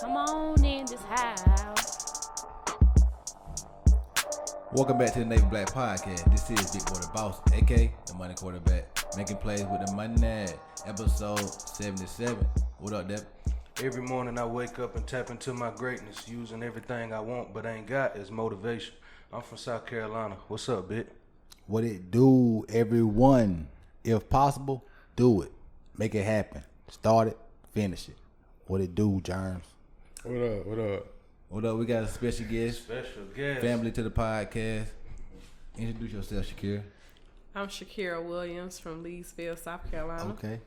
Come on in this house. Welcome back to the Navy Black Podcast. This is Big Boy the Boss, aka the Money Quarterback, making plays with the money. Episode 77. What up, Deb? Every morning I wake up and tap into my greatness, using everything I want but ain't got as motivation. I'm from South Carolina. What's up, Bit? What it do, everyone? If possible, do it. Make it happen. Start it, finish it. What it do, Germs? What up? What up? What up? We got a special guest. Special guest. Family to the podcast. Introduce yourself, Shakeria. I'm Shakeria Williams from Leesville, South Carolina. Okay.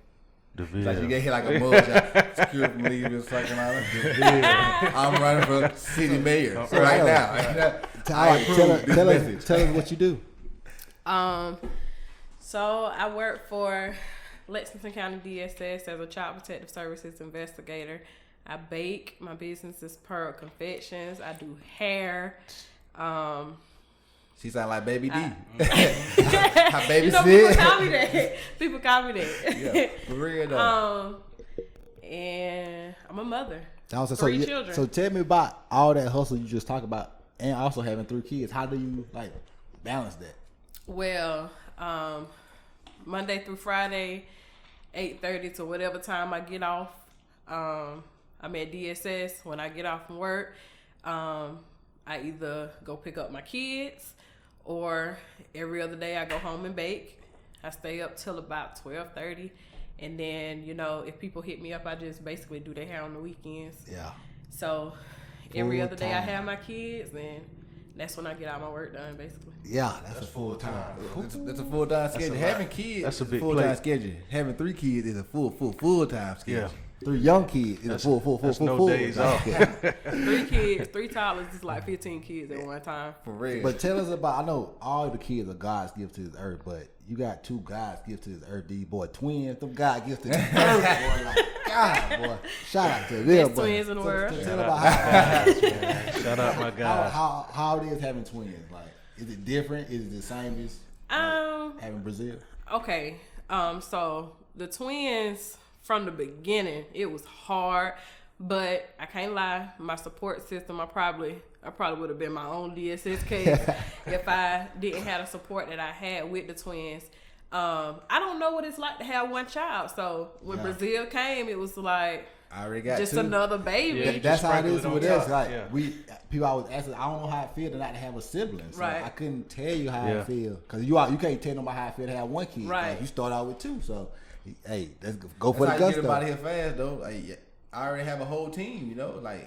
Like you get hit like a mugshot. Shakeria from Leesville, South Carolina. I'm running for city mayor right now. Tell us what you do. So I work for Lexington County DSS as a Child Protective Services investigator. I bake. My business is Konfections. I do hair. She sound like Baby D. Her baby people call me that. People call me that. Yeah, for real though. And I'm a mother. Three children. So tell me about all that hustle you just talked about, and also having 3 kids. How do you balance that? Well, Monday through Friday, 8:30 to whatever time I get off. I'm at DSS. When I get off from work, I either go pick up my kids, or every other day I go home and bake. I stay up till about 12:30, and then if people hit me up, I just basically do their hair on the weekends. Yeah. So every other day I have my kids, and that's when I get all my work done, basically. Yeah, that's a full time. That's a full-time schedule. Having kids that's a big full-time plate. schedule. Having 3 kids is a full-time schedule. Yeah. 3 young kids is a full no days off. 3 kids, 3 toddlers is like 15 kids at one time. For real. But tell us about, I know all the kids are God's gift to this earth, but you got 2 God's gift to this earth. These boy twins, them God gifts to this earth, boy. God, boy. Shout out to them. Best twins in the world. Tell about how Shout out my guys. how it is having twins. Is it different? Is it the same as having Brazil? Okay. So the twins from the beginning, it was hard, but I can't lie. My support system, I probably would have been my own DSS case if I didn't have the support that I had with the twins. I don't know what it's like to have one child. So when Brazil came, it was like I already got just 2. another baby. Yeah, That's how it is sprinkle it with on us. top. People always ask us, I don't know how it feels to not have a sibling. So Right. I couldn't tell you how I feel, because you can't tell nobody how I feel to have 1 kid. Right. You start out with 2, so hey, let's go for That's the how you get gusto. about here fast though. I already have a whole team,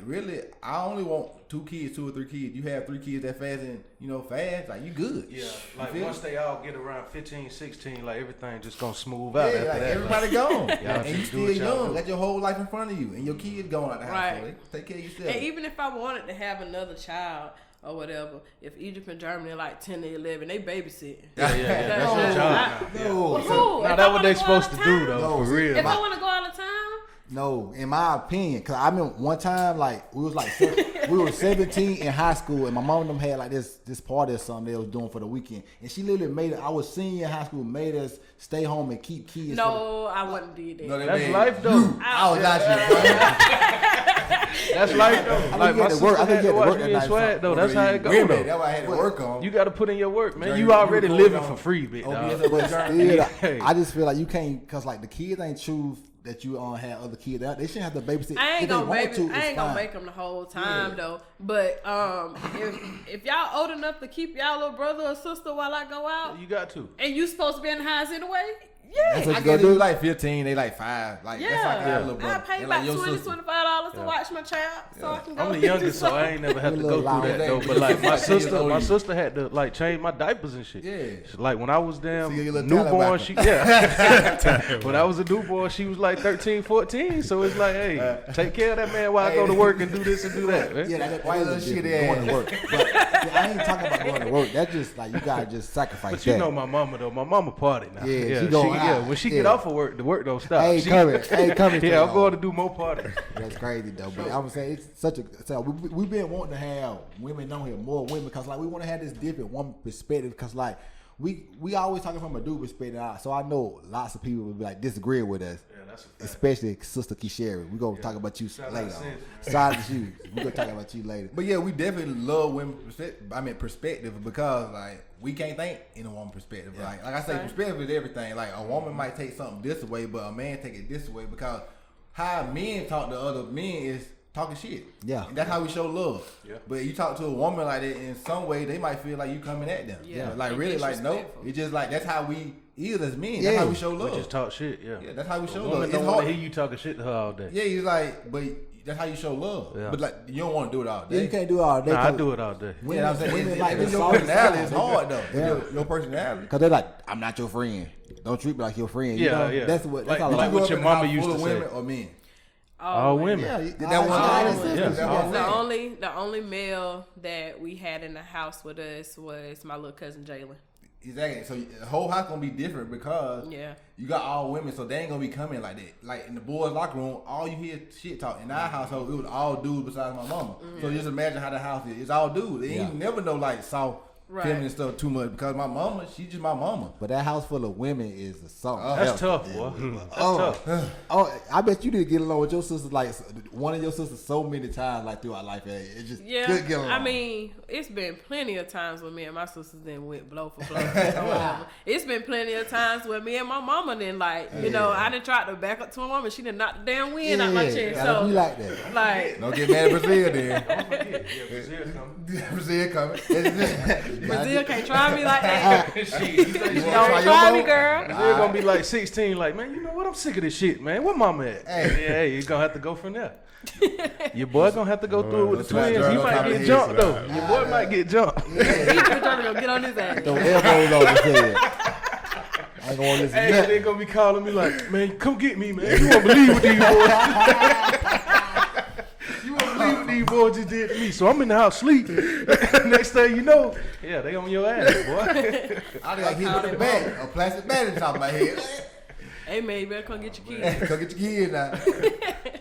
really, I only want 2 kids, 2 or 3 kids. You have 3 kids that fast and, fast, you good. Yeah, You once feel? they all get around 15, 16, everything just gonna smooth out after that. everybody gone. Y'all And you just do still what y'all young, do. got your whole life in front of you, and your kids going out the house. Right. So take care of yourself. And even if I wanted to have another child or whatever, if Egypt and Germany 10 to 11, they babysitting. Yeah, that's your job now. No, Who? Now If that's I what they wanna go out supposed of to do town? though, for real. If I want to go out of town, no, in my opinion, because I remember one time, we was we were 17 in high school, and my mom and them had this party or something they was doing for the weekend, and she literally made it. I was senior in high school, made us stay home and keep kids. no, I wouldn't do that. No, they That's made life though. I was out here, That's life though. think you My had to sister work. I think had you to had to watch work me that and night swag though. bro. That's how it go Women, though. that's what I had to work on. You got to put in your work, man. Jerry, You already you living record for on free, big dog. OBS, But still, Hey. I just feel like you can't, because the kids ain't choose that you have other kids. They shouldn't have to babysit. I ain't If they gonna want baby. to, I it's ain't gonna fine. make them the whole time though. But if y'all old enough to keep y'all little brother or sister while I go out, You got to. and you supposed to be in the house anyway, yeah. That's what I you get gotta it do. 15, they 5. That's like our little I brother. pay They about your $20, sister. $25 to watch my child, so I can go. I'm the do youngest, so I something. ain't never had to You go little through loud. that though. But my sister had to change my diapers and shit. Yeah. When I was damn See your little newborn, Taliban. when I was a newborn, she was 13, 14. So it's hey, take care of that man while I go to work and do this and do that, man. Yeah, that Why is little shit different, ass? going to work. But see, I ain't talking about going to work. That's just you gotta just sacrifice But you that. know my mama though. My mama party now. Yeah, she going out. when she Yeah. get off of work, the work don't stop. Hey, She- coming. Yeah, I'm going to do more parties. That's crazy though. But I'm saying it's such a. So we've been wanting to have women on here, more women, because we want to have this different woman perspective. Because we always talking from a dude perspective, so I know lots of people will be like disagree with us. Yeah, that's a fact. Especially Sister Kisheri. We're gonna talk about you later. Side of you. We're gonna talk about you later. But yeah, we definitely love women perspective because like we can't think in a woman perspective. Yeah. Like I say, perspective is everything. Like a woman might take something this way, but a man take it this way because how men talk to other men is talking shit. Yeah. And that's how we show love. Yeah. But you talk to a woman like that, in some way they might feel like you coming at them. Yeah. Like And really, like no. disrespectful. It's just like that's how we is as men. Yeah. That's how we show We love. just talk shit, yeah. Yeah, that's how we show love. Women It's don't want hard. to hear you talking shit to her all day. Yeah, he's like, but that's how you show love. Yeah. But like you don't want to do it all Yeah, day. you can't do it all day. Nah, I do it all day. Yeah, I'm saying women it's, like it's the your soft personality. side. It's hard though. Yeah. Your personality. Cause they're like, I'm not your friend. Don't treat me like your friend. You Yeah, know? yeah. That's what. That's Like- all. Did like you grow what up your in a house mama used full to of say. women or men? All women. Yeah, That one all time. sisters. Yeah. That's what I'm saying. The only male that we had in the house with us was my little cousin Jalen. Exactly. So the whole house gonna be different because Yeah. you got all women, so they ain't gonna be coming like that. Like in the boys' locker room, all you hear shit talk. In our household, it was all dudes besides my mama. So just imagine how the house is. It's all dudes. They ain't never know like soft, Right. feminine stuff too much because my mama, she just my mama. But that house full of women is a song. That's tough, boy. That's tough. Oh, I bet you didn't get along with your sisters like one of your sisters so many times like throughout life. It just Yeah, couldn't get along. I mean, it's been plenty of times where me and my sisters then went blow for blow. or whatever. It's been plenty of times where me and my mama then like, you know, I done tried to back up to my mama and she done knocked the damn wind out my chest. gotta So, be like that. like, Don't get mad at Brazil then. Don't forget. Yeah, Brazil coming. Brazil coming. Brazil can't try me like that. Shit. Don't try me, girl. Brazil gonna be like 16, like, man, you know what? I'm sick of this shit, man. Where mama at? Hey, you gonna have to go from there. Your boy gonna have to go through it with the that's twins. right, He girl. might Don't get try jumped to though. hit Your boy might get jumped. He trying to go get on his ass. Throw elbows on his head. I ain't gonna listen to Hey, that. they gonna be calling me like, man, come get me, man. You won't believe what these boys. You won't believe what these boys just did to me. So I'm in the house sleep. Next thing you know, yeah, they on your ass, boy. I got hit with a bat, a plastic bat in the top of my head. Hey man, you better come get your kids. Go get your kids now.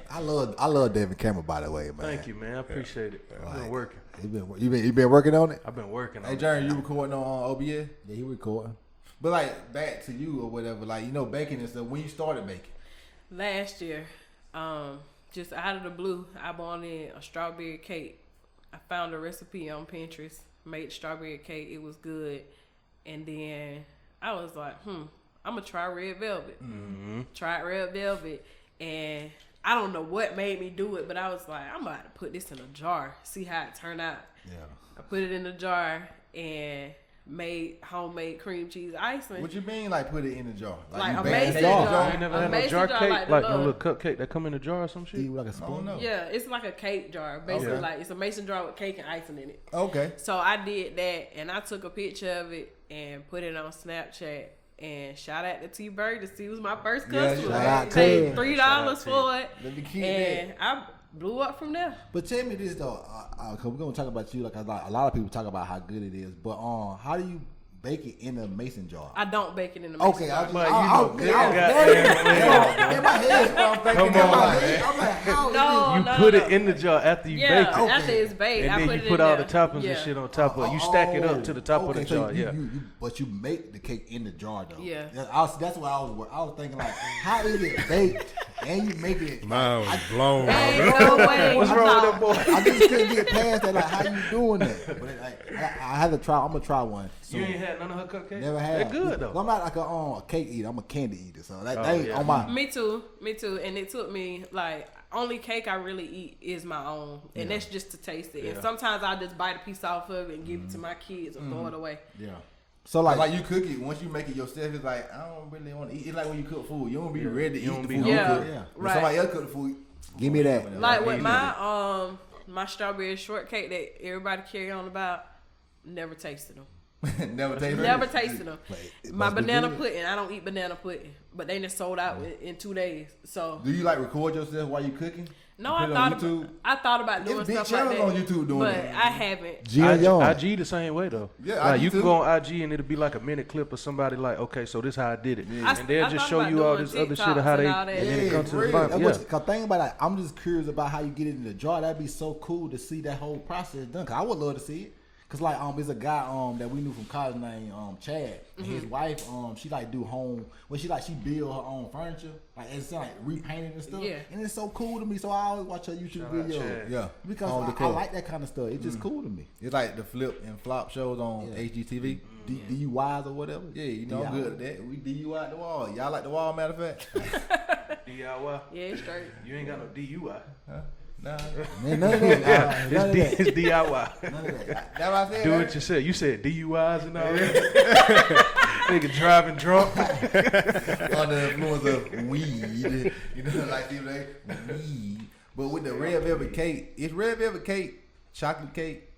I love David Cameron, by the way, man. Thank you, man. I appreciate it. I've been working. You been working on it? I've been working on Hey, it. Jeremy, you recording on OBS? Yeah, he recording. But like back to you or whatever, like you know baking and stuff. When you started baking, Last year, just out of the blue, I wanted a strawberry cake. I found a recipe on Pinterest, made strawberry cake. It was good. And then I was like, I'm going to try red velvet. Tried red velvet. And I don't know what made me do it, but I was like, I'm about to put this in a jar, see how it turned out. Yeah. I put it in the jar and made homemade cream cheese icing. what you mean like put it in the jar? Like you a bake mason cake in jar. the jar? You ain't never A had no mason jar jar cake? like the Like no love. little cupcake that come in a jar or some Eat shit? like a I don't spoon. know. Yeah, it's like a cake jar. Basically, Okay. like it's a mason jar with cake and icing in it. Okay. So I did that, and I took a picture of it and put it on Snapchat. And shout out to T Bird to see it was my first Yeah, customer. shout out to Paid him. $3 for it, Let me keep and that. I blew up from there. But tell me this though, cause we're gonna talk about you like a lot of people talk about how good it is. But how do you bake it in a mason jar? I don't bake it in the mason Okay, jar. I But you know, was goddamn in my head. I'm thinking Come about on, it. man. I'm like, how No, You no, put no. it in the jar after you Yeah, bake it. after it's baked, And I then put you it put in all there. the toppings Yeah. and shit on top of it. You stack it up to the top of the Okay, so jar, yeah. but you make the cake in the jar though. Yeah. That's what I was thinking like, how is it baked and you make it? Mine was blown. Ain't no way. What's wrong with that boy? I just couldn't get past that. Like, how you doing that? But I had to try. I'm gonna try one. You ain't had none of her cupcakes? Never had. They're good though. I'm not like a cake eater. I'm a candy eater. So that Oh, ain't yeah. on my. Me too. And it took me like only cake I really eat is my own, and that's just to taste it. Yeah. And sometimes I just bite a piece off of it and give it to my kids or throw it away. Yeah. So Like you cook it, once you make it yourself, it's like I don't really want to eat. It's like when you cook food, you don't be ready to You eat don't the be food hungry. you Yeah, cook. Yeah. When right. somebody else cook the food, give me that. Like with eat my strawberry shortcake that everybody carry on about, never tasted them. never taste. Never tasted them. It My must be banana good. pudding, I don't eat banana pudding, but they just sold out in 2 days. So Do you like record yourself while you cooking? no, Put I it on thought YouTube? about doing There's big stuff like that channels on YouTube doing but that. I haven't. Gia Young. IG the same way though. Yeah, like IG you can too. go on IG and it'll be like a minute clip of somebody like, okay, so this how I did it, Yeah. and they'll I just thought show about you all doing this other shit of how TikToks they, and all that. and then it Yeah, comes to the real. bottom. Cause Yeah, think about it, I'm just curious about how you get it in the jar. That'd be so cool to see that whole process done. Cause I would love to see it. Cause like there's a guy that we knew from college named Chad, and his wife she like do home she build her own furniture, like it's like repainted and stuff. Yeah. And it's so cool to me. So I always watch her YouTube videos. Yeah. Because I like that kind of stuff. It's just cool to me. It's like the flip and flop shows on HGTV. DUIs or whatever. Yeah, you know I'm good at that. We DUI at the wall. Y'all like the wall, matter of fact? DIY. Yeah, it's straight. You ain't got no DUI. Huh? Nah. Man, none of that. It's DIY. None of that. That's what I said. Do right? it yourself. You said DUIs and all that. Nigga driving drunk. Under the influence of weed. You know, like people say, weed. But with the red velvet cake, it's red velvet cake, chocolate cake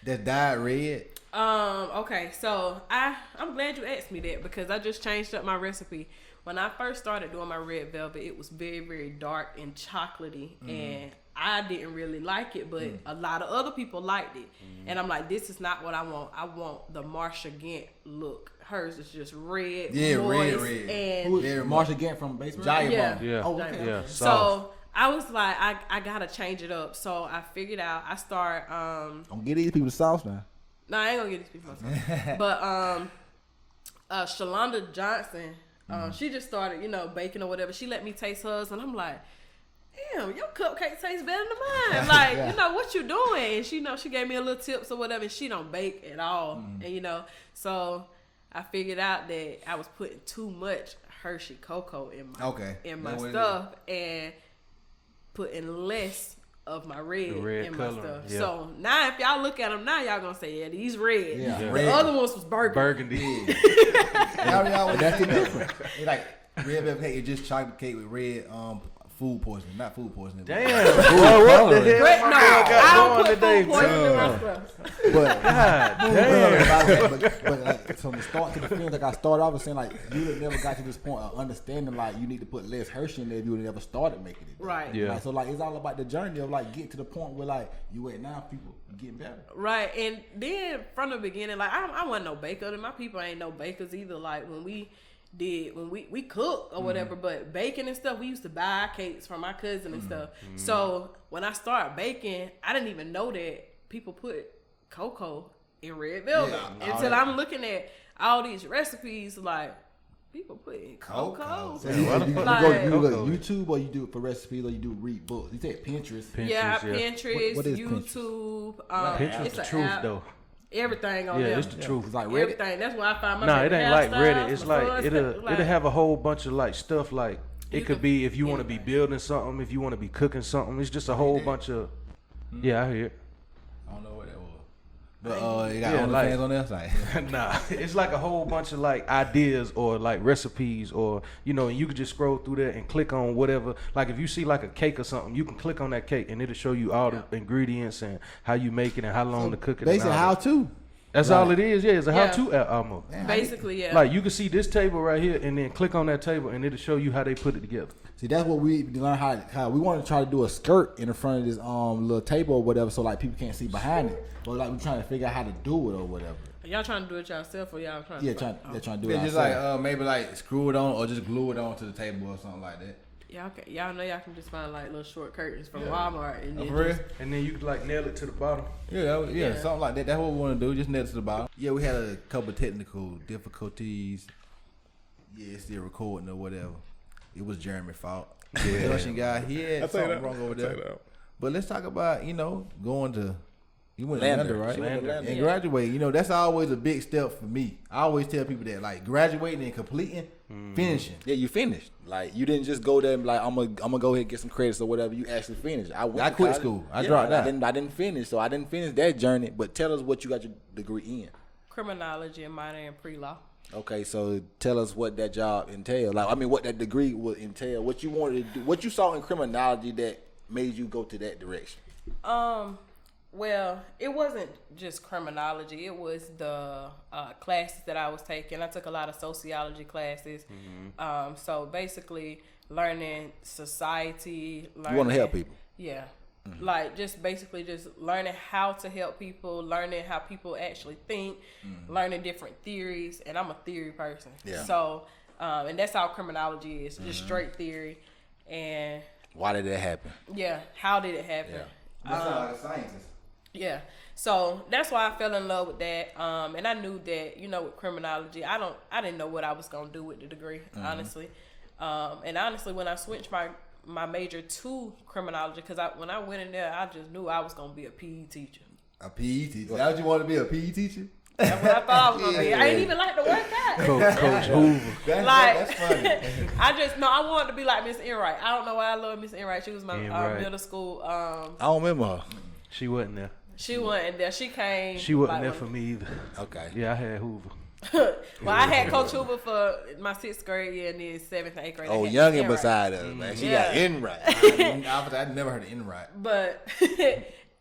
that's dyed red. Okay, so I'm glad you asked me that because I just changed up my recipe. When I first started doing my red velvet, it was very, very dark and chocolatey, and I didn't really like it, but a lot of other people liked it. And I'm like, this is not what I want. I want the Marsha Gant look. Hers is just red, moist, red. and Marsha Gant from Basement. Giant yeah. Bomb. Yeah. Oh, okay. Yeah. So I was like, I gotta change it up. So I figured out. I start. Don't get these people sauce now. No, I ain't gonna get these people myself. But Shalonda Johnson, she just started, baking or whatever. She let me taste hers, and I'm like, damn, your cupcake tastes better than mine. Like, what you doing? And she gave me a little tips or whatever, and she don't bake at all. And so I figured out that I was putting too much Hershey cocoa in my stuff and putting less of my red in my stuff. Yeah. So now if y'all look at them now, y'all gonna say, yeah, these red. Yeah. The Red. other ones was burgundy. Y'all That's the difference. It's like red velvet cake is just chocolate cake with red food poisoning, not food poisoning. Damn. Boy, what the hell? Red, my no, girl got I don't going put today, food poisoning in my too? stuff. But God damn. but like from the start to the finish, like I started off with saying like you would never got to this point of understanding like you need to put less Hershey in there if you would never started making it. Right. Yeah. Like, so like it's all about the journey of like getting to the point where like you at now people getting better. Right, and then from the beginning, like I wasn't no baker, and my people ain't no bakers either. Like when we cook or whatever, but baking and stuff, we used to buy cakes from my cousin and stuff. So when I started baking, I didn't even know that people put cocoa in red velvet until I'm looking at all these recipes like people putting cocoa. So you Like- do YouTube or you do it for recipes or you do read books. You said Pinterest. Yeah, Pinterest, What is YouTube. Pinterest it's the an truth app. though. Everything on Yeah, there. it's the truth. It's like Reddit. Everything. That's why I find my Nah, it ain't like Reddit. It's like fun it'll stuff, have a whole bunch of like stuff like You it could can- be if you want to be building something, if you want to be cooking something. It's just a whole bunch of I hear it. I don't know what that was. But you got Yeah, like- OnlyFans on there? Like, Nah, it's like a whole bunch of like ideas or like recipes or and you could just scroll through there and click on whatever. Like if you see like a cake or something, you can click on that cake and it'll show you all the ingredients and how you make it and how long to cook it. and Basically all how that. to. That's all it is. Yeah, it's a Yeah. how-to app almost. Basically, yeah. Like you can see this table right here and then click on that table and it'll show you how they put it together. See, that's what we learn how we want to try to do a skirt in the front of this little table or whatever, so like people can't see behind it. But like we're trying to figure out how to do it or whatever. Y'all trying to do it yourself or y'all trying Yeah, to trying to do it. just ourselves. like maybe like screw it on or just glue it on to the table or something like that. Y'all know y'all can just find like little short curtains from Walmart and then For real? And then you can like nail it to the bottom. Yeah, something like that. That's what we want to do. Just nail it to the bottom. Yeah, we had a couple of technical difficulties. Yeah, it's still recording or whatever. It was Jeremy's fault. The production guy, he had something wrong over there. But let's talk about, going to, you went to Lander, right? And graduating. That's always a big step for me. I always tell people that, like, graduating and completing, finishing. Yeah, you finished. Like you didn't just go there and be like I'm gonna go ahead and get some credits or whatever. You actually finished. I quit college. school. I dropped out. I didn't finish, so I didn't finish that journey. But tell us what you got your degree in. criminology and minor in pre-law. Okay, so tell us what that job entailed. Like, I mean, what that degree would entail. What you wanted to do. What you saw in criminology that made you go to that direction. Well, it wasn't just criminology. It was the classes that I was taking. I took a lot of sociology classes. So basically, learning society. You want to help people. Yeah. Like just basically just learning how to help people, learning how people actually think, learning different theories. And I'm a theory person. Yeah. So, and that's how criminology is, just straight theory. And Why did that happen? yeah, how did it happen? Yeah. You sound like a scientist. Yeah. So that's why I fell in love with that. And I knew that, with criminology, I didn't know what I was gonna do with the degree, honestly. And honestly, when I switched my major to criminology, because when I went in there, I just knew I was gonna be a PE teacher. A PE teacher. Now you want to be a PE teacher? That's what I thought I was gonna be. I ain't even like to work out. Coach Hoover. That's funny. I wanted to be like Miss Enright. I don't know why I love Miss Enright. She was my middle school. I don't remember her. She wasn't there. She wasn't there. She came. She wasn't there for me either. Okay. Yeah, I had Hoover. Well, I had Coach Hoover for my 6th grade year and then 7th and 8th grade. Oh, young and beside us, man. She got Enright. I'd never heard of Enright. But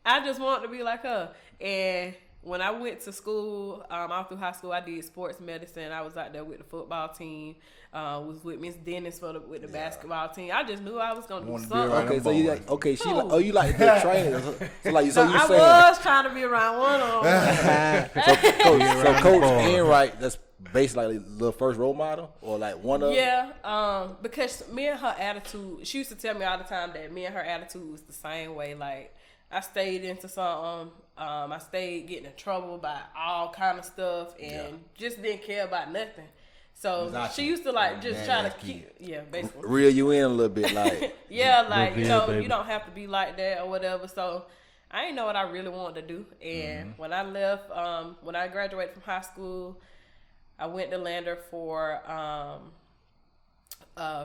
I just wanted to be like her. And when I went to school, all through high school, I did sports medicine. I was out there with the football team. Was with Miss Dennis with the basketball team. I just knew I was gonna do something. Okay, so you you like the trainer? So you I saying? was trying to be around one of them. so Coach Enright, that's basically the first role model, or like one of. Yeah, because me and her attitude. She used to tell me all the time that me and her attitude was the same way. Like I stayed into something. I stayed getting in trouble by all kind of stuff and just didn't care about nothing. So she used to just try to keep, basically. Reel you in a little bit, like. You don't have to be like that or whatever. So I didn't know what I really wanted to do. And when I left, when I graduated from high school, I went to Lander for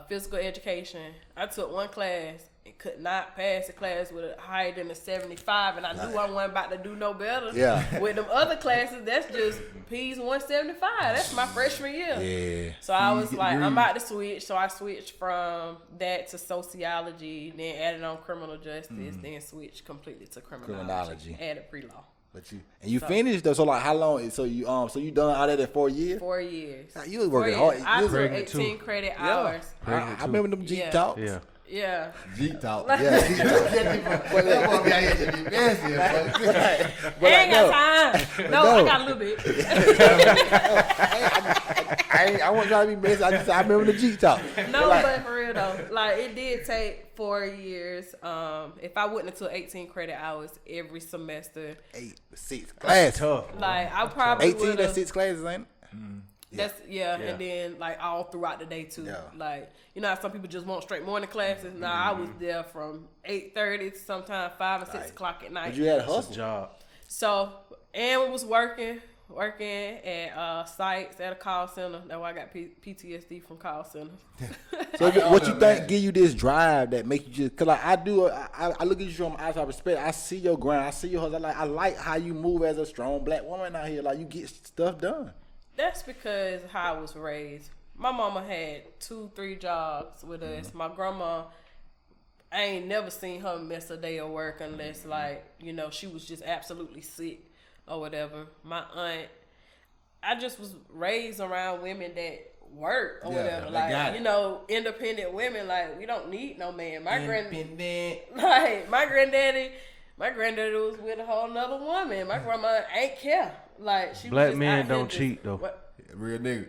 physical education. I took one class and could not pass the class with a higher than a 75, and I knew I wasn't about to do no better. Yeah. With them other classes, that's just P's 175. That's my freshman year. Yeah. So I was like, I'm about to switch. So I switched from that to sociology, then added on criminal justice, then switched completely to criminology. Added pre-law. But you finished though. So like, how long? So you done out of that 4 years? 4 years. You was working hard. I took pregnant 18 credit hours. I remember them Jeep talks. Yeah. Yeah. Jeep talk. Yeah, Jeep talks. I ain't got time. No, I got a little bit. I wasn't trying to be messy. I remember the Jeep talk. No, but for real though, like it did take 4 years. If I wouldn't have took 18 credit hours every semester, 6 classes. Tough. like I probably 18, would've- that's 6 classes, ain't it? That's and then like all throughout the day too. Yeah. Like how some people just want straight morning classes. Nah, I was there from 8:30 to sometimes 5 and 6 o'clock at night. But you had a That's a hustle. job. So and we was working at sites at a call center. That's why I got PTSD from call centers. So what you think give you this drive that make you just? Cause like I look at you from outside respect. I see your grind. I see your hustle. I like how you move as a strong black woman out here. Like you get stuff done. That's because how I was raised. My mama had 2-3 jobs with us. My grandma, I ain't never seen her miss a day of work unless she was just absolutely sick or whatever. My aunt, I just was raised around women that work or whatever. Independent women. Like we don't need no man. My granddaddy was with a whole nother woman. My grandma ain't care. Like she Black was just men out here don't just- cheat though. What? Real nigga.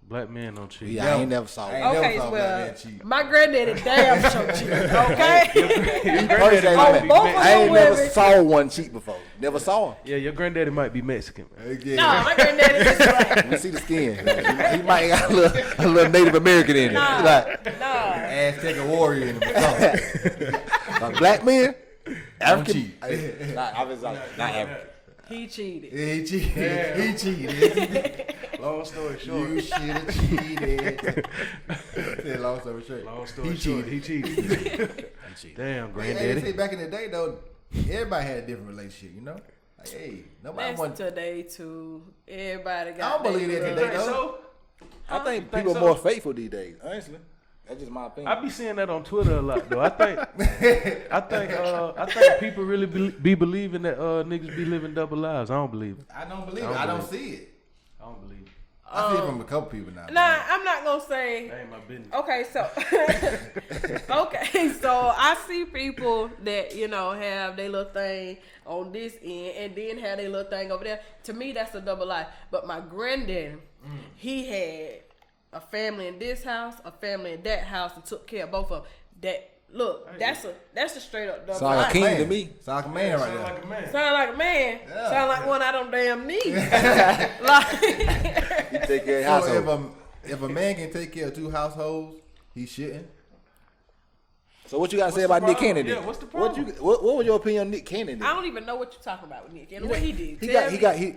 Black men don't cheat. Yeah, I ain't never saw it. Okay, saw well, black man cheat. my granddaddy damn sure cheat. Okay, Personally, Oh, both of I ain't them never women. saw one cheat before. Never saw him. Yeah, your granddaddy might be Mexican. Again. no, my granddaddy just like You see the skin. He might got a little Native American in it. nah, Like, nah. Aztec warrior in the like black men, Don't African. cheat. I was like, not African. He cheated. Yeah, he cheated. He cheated. Long story short. You should have cheated. Said long story short. Long story He short, cheated. he cheated. He cheated. Damn, Hey, granddaddy. see, back in the day though, everybody had a different relationship, you know? Like, hey, nobody That's want. today too. Everybody got. I don't believe that their today, little- though. I think think people so? are more faithful these days. Honestly, that's just my opinion. I be seeing that on Twitter a lot though. I think people really be believing that niggas be living double lives. I don't believe it. I don't believe it. I don't see it. I don't believe it. I see it from a couple people now. Nah, I'm not gonna say. That ain't my business. Okay, so I see people that have their little thing on this end and then have their little thing over there. To me, that's a double life. But my granddaddy, he had a family in this house, a family in that house, and took care of both of them. That Look, that's a straight up dumb. Sound like a king to me. Sound like a man right Sound there. like a man. Sound like a man. Yeah. Sound like one out of them damn knees. Like, You take care of So household. if a man can take care of 2 households, he shouldn't. So what you got to say What's the about Nick problem? Cannon? Yeah, then? what's the What problem? what was your opinion on Nick Cannon? I don't even know what you're talking about with Nick and what he did.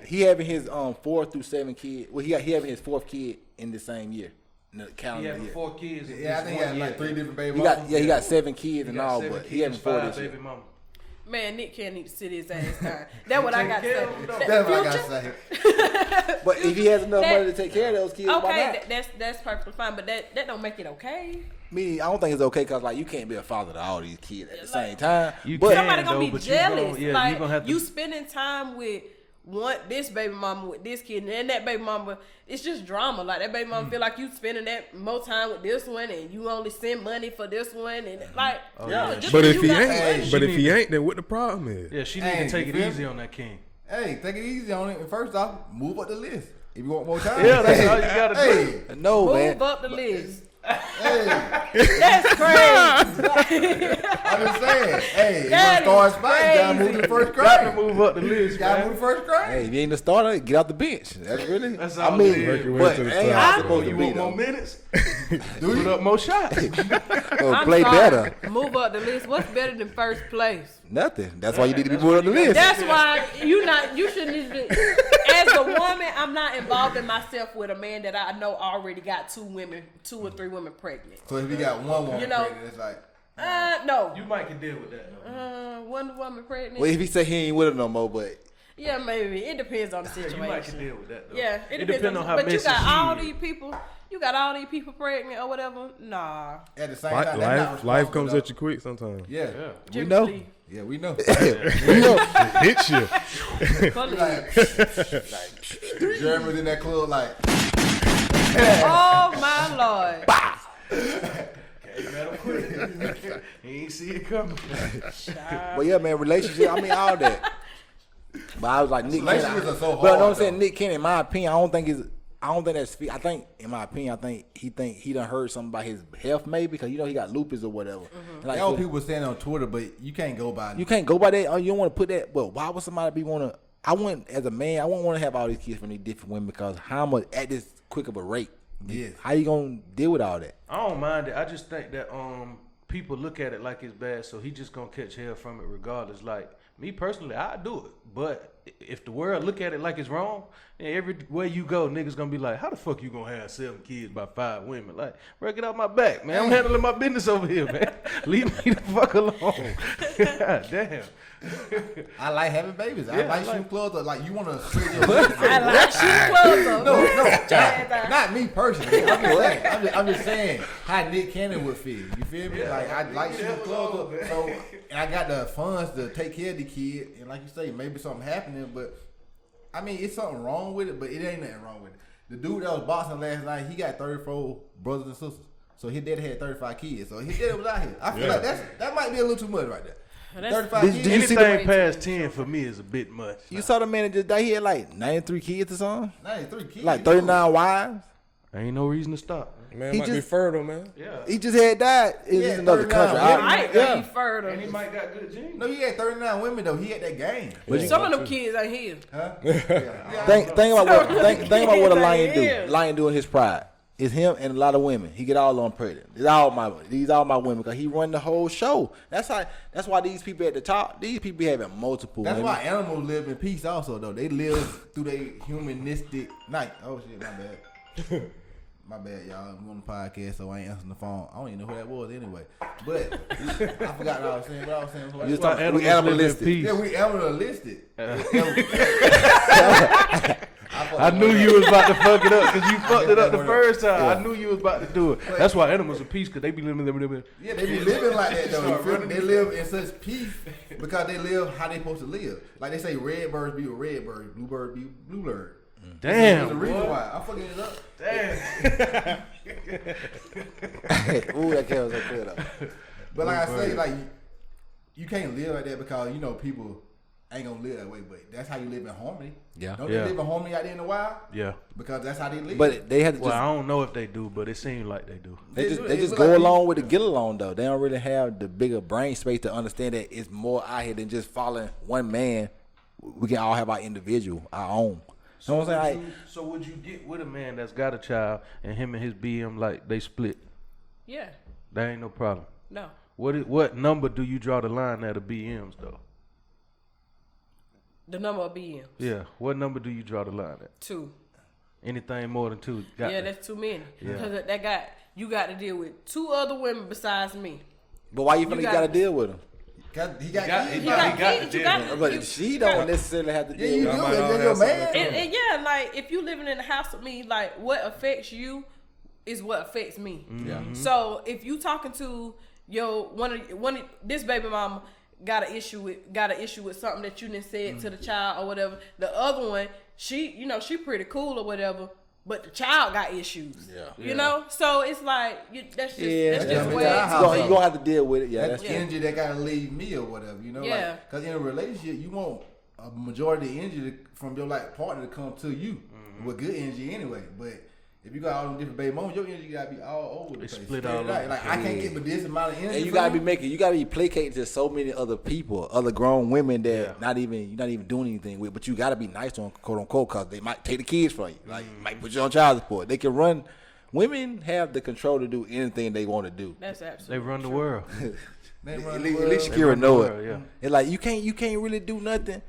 He having his 4 through 7 kid. Well, he having his 4th kid in the same year, in the He calendar having year. 4 kids. in Yeah, I this think he one had like year. 3 different baby He mamas. got he got 7 kids He and got all, 7 but he kids, having 4 5 this year. baby mama. Man, Nick can't need to sit his ass down. That's what I got to Take care say. of him, though. That's what I Future? gotta say. But if he has enough That- money to take care of those kids, why Okay, not? that's perfectly fine, but that don't make it okay. Me, I don't think it's okay because like you can't be a father to all these kids at the Like- same time. You But can. Somebody gonna though, be but you gonna- jealous. yeah, you like gonna have to- you spending time with this baby mama with this kid, and then that baby mama, it's just drama. Like that baby mama feel like you spending that more time with this one, and you only send money for this one, and like yeah. just But because if you he got ain't, money- but if he ain't, then what the problem is? Yeah, she need Hey, to take you it feel easy me? on that king. Hey, take it easy on it. And first off, move up the list. If you want more time. Yeah, that's all you gotta do. Hey, no, move man. up the list. hey, That's crazy. I'm just saying. Hey, you That want is to start spot, you gotta move to the first Got to grade. move up the list, You gotta man. move to first grade. Hey, if you ain't the starter, get off the bench. That's really. That's I all mean, it is. Work your way but to the ain't top. how it's supposed You to be want more though. minutes? Put up more shots. Or I'm play sorry. better. Move up the list. What's better than first place? Nothing. That's why you need to be moved up the list. That's why you shouldn't even. As a woman, I'm not involving myself with a man that I know already got 2 or 3 women pregnant. So if you got one woman You know- pregnant, it's like, No. You might can deal with that, though. One woman pregnant. Well, if he say he ain't with her no more, but Yeah, maybe. It depends on the Yeah, you might can situation. deal with that, though. Yeah, it depends on how But you messy got all she these is. people. You got all these people pregnant or whatever. Nah. at the same time, that's not Life responsible, comes though. at you quick sometimes. Yeah. Yeah. we know. Jimmy Yeah, we know. We know. Hits you. Lee, police. Jeremy was in that club like, Oh my lord. He ain't see it coming. But yeah, man, relationship. I mean, all that. But I was like Nick Cannon. Relationships are so But you know hard, what I'm saying? though. Nick Cannon, in my opinion, I don't think that's. I think, in my opinion, he done heard something about his health maybe because you know he got lupus or whatever. And like, all so people saying on Twitter, but you can't go by you can't go by that. You don't want to put that. But why would somebody be want to? I wouldn't, as a man, I wouldn't want to have all these kids from these different women because how much at this quick of a rate? Yes. How you gonna deal with all that? I don't mind it. I just think that people look at it like it's bad, so he just gonna catch hell from it regardless. Like me personally, I do it, but if the world look at it like it's wrong, then everywhere you go, niggas gonna be like, "How the fuck you gonna have 7 kids by 5 women?" Like, bro, get out my back, man. I'm handling my business over here, man. Leave me the fuck alone. God damn. I like having babies. I Yeah, like I like- shooting clubs. Like you want to spread your legs. I like shooting clubs up. No, not me personally. I'm just saying how Nick Cannon would feel. You feel me? Like I like shooting clubs up. So and I got the funds to take care of the kid. And like you say, maybe something happening, but I mean, it's something wrong with it, but it ain't nothing wrong with it. The dude that was boxing last night, he got 34 brothers and sisters. So his daddy had 35 kids. So his daddy was out here. I feel like that might be a little too much right there. That's- 35 Did kids. you see Anything past 10 for me is a bit much. You saw the man that just died. He had like 93 kids or something. 93 kids. Like 39 wives. Ain't no reason to stop. Man, He might be just- fertile, man. Yeah. He just had died. It's Yeah, just another 39 country. women. Might Yeah. be fertile. And he might got good genes. No, he had 39 women though. He had that game. Some of them kids ain't here. Huh? Think about what a lion Yeah. do. Lion do in his pride. It's him and a lot of women. He get all on pregnant. These all my women because he run the whole show. That's why these people at the top. These people be having multiple. That's women. why animals live in peace also though. They live through their humanistic night. Oh shit, my bad. My bad, y'all. I'm on the podcast, so I ain't answering the phone. I don't even know who that was anyway. But I forgot what I was saying. What I was saying. You just Why talking, we animals live in animalistic. peace. Yeah, we animalistic. I knew you was about to fuck it up because you fucked it up the first time. I knew you was about to do it. That's why animals are peace because they be living. Yeah, they be living like that though. You feel me? They live in such peace because they live how they supposed to live. Like they say, red birds be with red birds, blue bird be with blue bird. There's a Damn. reason why. I'm fucking it up. Damn. Ooh, that cat was so clear though. But like I say, like you can't live like that because you know people ain't gonna live that way. But that's how you live in harmony. Yeah. Don't they live in harmony out there in the wild? Yeah. Because that's how they live. But they have to Well, I don't know if they do, but it seems like they do. they just go along with the get along though. They don't really have the bigger brain space to understand that it's more out here than just following one man. We can all have our individual, our own. So, You know what I'm saying? so would you get with a man that's got a child and him and his BM like they split? Yeah. That ain't no problem. No. What number do you draw the line at of BMs though? The number of BMs. Yeah. What number do you draw the line at? 2. Anything more than 2? That's too many. Yeah. Because you got to deal with 2 other women besides me. But why you feel like you gotta- gotta deal with him? He got kids. You got kids. You got But she don't necessarily have to Yeah, deal you with do. him. That's your man. and yeah, like if you living in the house with me, like what affects you is what affects me. Yeah. So if you talking to your one of this baby mama got an issue with something that you done said to the child or whatever, the other one she pretty cool or whatever, but the child got issues. Yeah. You know, so it's like that's just yeah, way yeah, too I- You much. gonna have to deal with it. Yeah, That's that's energy that gotta leave me or whatever, you know. Yeah. Because in a relationship, you want a majority of the energy from your partner to come to you with good energy anyway. But if you got all them different baby mamas, your energy gotta be all over the place. split Spread all it out. over. Like I can't get but this amount of energy. And you from gotta be placated to so many other people, other grown women that you're not even doing anything with. But you gotta be nice to them, quote unquote, because they might take the kids from you, like might put you on child support. They can run. Women have the control to do anything they want to do. That's They absolutely run the true. world. At least Shakeria run the know world, it. yeah. It's like you can't really do nothing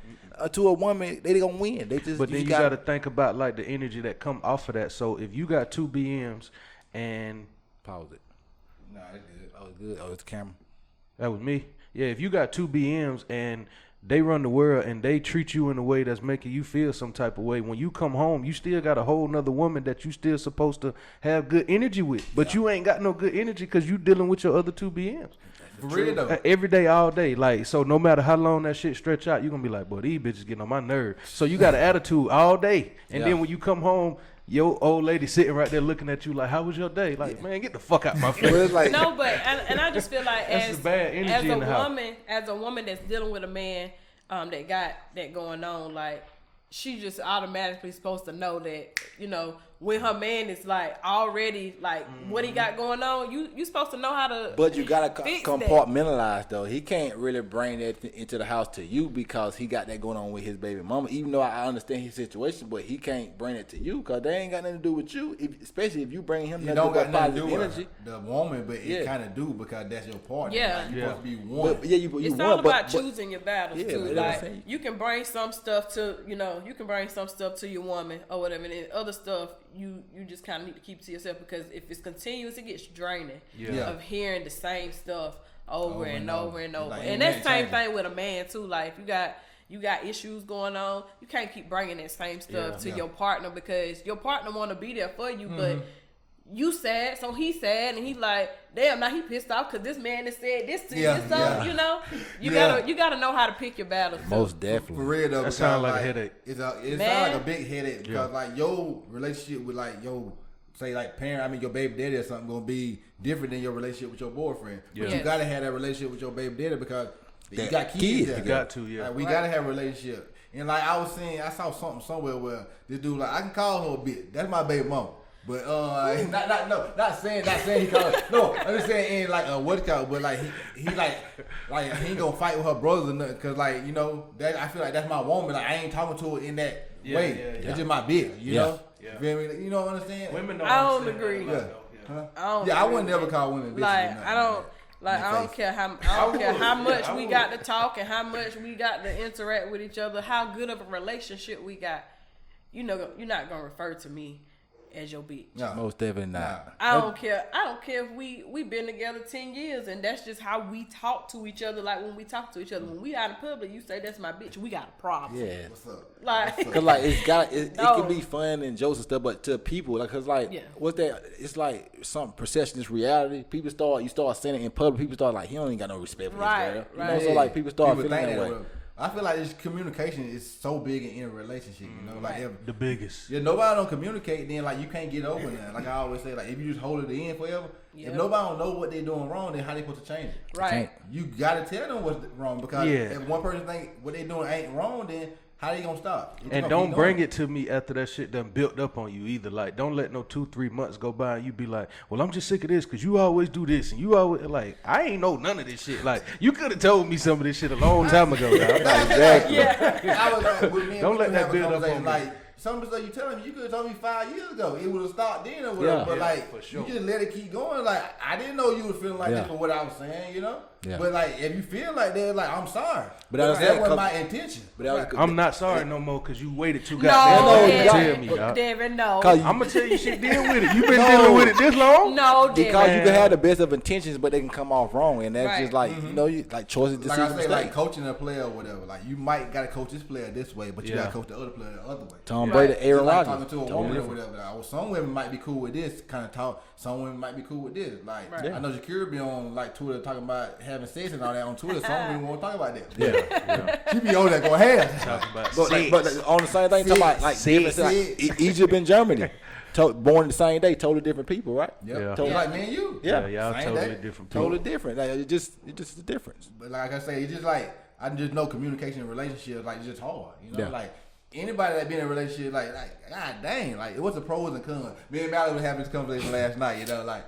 to a woman. They gonna win. They just But then you gotta got to think about like the energy that come off of that. So if you got 2 BMs and pause it. Nah, it's good. Oh, it's good. Oh, it's the camera. that was me. Yeah, if you got 2 BMs and they run the world and they treat you in a way that's making you feel some type of way, when you come home, you still got a whole nother woman that you still supposed to have good energy with. But you ain't got no good energy because you dealing with your other 2 BMs. For real though. Every day, all day. Like, so no matter how long that shit stretch out, you're going to be like, boy, these bitches getting on my nerves. So you got an attitude all day. And then when you come home, your old lady sitting right there looking at you like, how was your day? Like, man, get the fuck out my face. Well, it's like No, but and I just feel like That's as the bad energy as in the house. a woman that's dealing with a man that got that going on, like she just automatically supposed to know that, you know, when her man is like already like what he got going on, you supposed to know how to. But you gotta fix compartmentalize though. He can't really bring that into the house to you because he got that going on with his baby mama. Even though I understand his situation, but he can't bring it to you because they ain't got nothing to do with you. Especially if you bring him You nothing don't but got nothing to positive do energy. with the woman, but Yeah. it kind of do because that's your partner. Yeah. Like, you Yeah. supposed to be one. But yeah, you It's won, all about but choosing your battles Yeah, too. but that's what I'm Like saying. you can bring some stuff to your woman or whatever, and then other stuff you just kind of need to keep to yourself because if it's continuous, it gets draining Yeah. of hearing the same stuff over and over and over. Like, And ain't that's the same changing. thing with a man too. Like if you got issues going on, you can't keep bringing that same stuff to your partner because your partner want to be there for you, but you sad, so he sad, and he like, damn, now he pissed off because this man has said this to you. So you know, you gotta know how to pick your battles. Too. most For definitely. real though, That because, sound like a headache. It sounds Man. like a big headache because like your relationship with like your say like your baby daddy or something gonna be different than your relationship with your boyfriend. Yeah. But you Yes. gotta have that relationship with your baby daddy because you That got kids. kids, there. you got to, yeah. Like, we gotta have a relationship. And like I was saying, I saw something somewhere where this dude like I can call her a bitch. That's my baby mama. But not saying he called her. No, I'm just saying in like what it called, but like he like he ain't gonna fight with her brothers or nothing, cause like, you know, that I feel like that's my woman. Like I ain't talking to her in that way. yeah. That's just my bitch, you know? Yeah. Feel me? You know what I'm saying? Women I don't understand agree. that a lot, though. Huh? I don't Yeah, I agree would with never that. call women bitches. Like or nothing I don't. Like In I the don't face. care how much I we would. got to talk and how much we got to interact with each other, how good of a relationship we got. You know, you're not gonna refer to me as your bitch. No. Most definitely not. I don't care. I don't care if we been together 10 years and that's just how we talk to each other. Like when we talk to each other, when we out in public, you say that's my bitch. We got a problem. Yeah. What's up? Like Cause like it No. can be fun and jokes and stuff, but to people, like, cause like Yeah. what's that? It's like some perception is reality. You start saying it in public. People start like he don't even got no respect for Right, this girl. right. You know, so like people start feeling think that way. I feel like this communication is so big in a relationship. You know, like if The biggest. nobody don't communicate, then like you can't get over that. Like I always say, like if you just hold it in forever, if nobody don't know what they're doing wrong, then how they supposed to change it? Right. You gotta tell them what's wrong because if one person think what they doing ain't wrong, then how they gonna stop? And don't bring it to me after that shit done built up on you either. Like, don't let no 2-3 months go by and you be like, well, I'm just sick of this because you always do this and you always like, I ain't know none of this shit. Like, you could have told me some of this shit a long time ago. Exactly. I was like, with me and Don't let you that have a build up conversation, on me. like some of the stuff you telling me, you could have told me 5 years ago. It would have stopped then or whatever. But like, for sure. you just let it keep going. Like, I didn't know you were feeling like this for what I was saying, you know. Yeah. But like, if you feel like that, like, I'm sorry. But that wasn't my intention. But that was, I'm not sorry no more because you waited too No, goddamn long to Devin. tell me, dog. Devin, no. I'm going to tell you shit deal with it. You been dealing with it this long? No, Devin. because you can have the best of intentions, but they can come off wrong, and that's Right. just like you know, you like choices, Like decisions, I say, mistakes. like coaching a player or whatever. Like, you might gotta coach this player this way, but you gotta coach the other player the other way. Tom Brady, It's Aaron like Rodgers. talking to a woman or whatever. Like, oh, some women might be cool with this kind of talk. Some women might be cool with this. Like I know Shakeria be on like Twitter talking about having sex and all that on Twitter. Some women won't talk about that. Yeah. She be on that going ham. Talk about But, sex. but on the same thing, talking about like, different, like Egypt and Germany, born the same day, totally different people, right? Yep. Yeah. Totally like me and you. Yeah, y'all Same totally day. different people. Totally different. Like, it's just a difference. But like I say, it's just like I just know communication in relationships like it's just hard. You know, like anybody that been in a relationship, like god dang, like what's the pros and cons? Me and Mallory was having this conversation last night. You know, like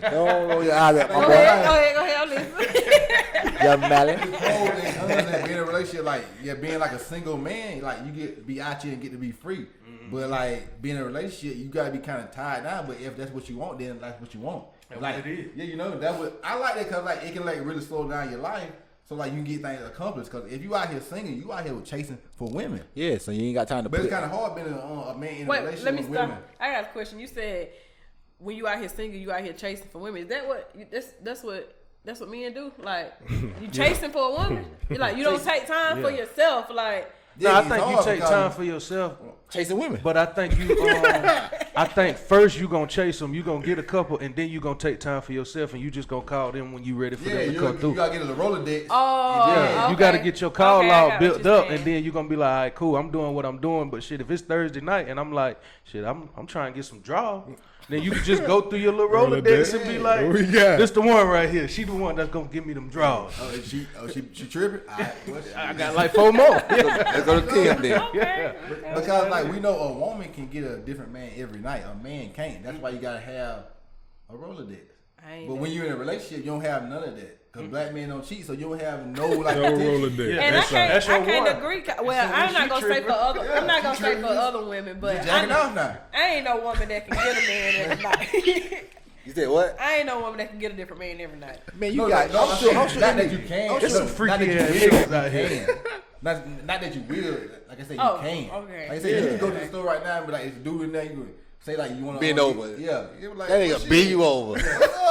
No, your eyes at my Go boy. ahead, I'm listening. Young Mally. pros and cons of being in a relationship, like being like a single man, like you get be out here and get to be free. But like being in a relationship, you gotta be kind of tied down. But if that's what you want, then that's what you want. That's like what it is. Yeah, you know that would I like that because like it can like really slow down your life. So like you can get things accomplished. Because if you out here singing, you out here chasing for women. Yeah, so you ain't got time to But put it's kind of hard being a man in a Wait, relationship let me with stop. women. I got a question. You said when you out here single, you out here chasing for women. Is that what that's what men do? Like you chasing for a woman? You like you don't take time for yourself. Like No, I it's think you hard take because- time for yourself. chasing women. But I think you, I think first you gonna chase them, you gonna get a couple, and then you gonna take time for yourself, and you just gonna call them when you ready for Yeah, them to come you through. gotta get a Rolodex. Oh, Yeah, you okay. gotta get your call Okay, I got log what built you're up, saying. and then you're gonna be like, all right, cool, I'm doing what I'm doing. But shit, if it's Thursday night and I'm like, shit, I'm trying to get some draw, then you can just go through your little Rolodex and be like, What we got? this the one right here. She the one that's gonna give me them draws. Oh, she tripping? I got like 4 more. Let's go to Kim then. Okay. Because like we know a woman can get a different man every night. A man can't. That's why you gotta have a Rolodex. But when you're in a relationship, you don't have none of that. Because black men don't cheat, so you don't have no like No attention. Rolodex. Yeah, And that's I your can't one. agree. Well, when I'm she not gonna say tripping. for other. I'm not gonna she say for tripping. other women, but You jacking off now. I ain't no woman that can get a man every night. You said what? I ain't no woman that can get a different man every night. Man, you No, got. no, I'm sure. not that you can. There's some Not freaky that you ass will, niggas out you here. can. Not that you will. Like I said, you Oh, can. okay. Like I said, you can go to the store right now and be like, it's a dude in there. You can say like you want to Bend over. Yeah. You be like, That "Well, nigga shit." bend you over.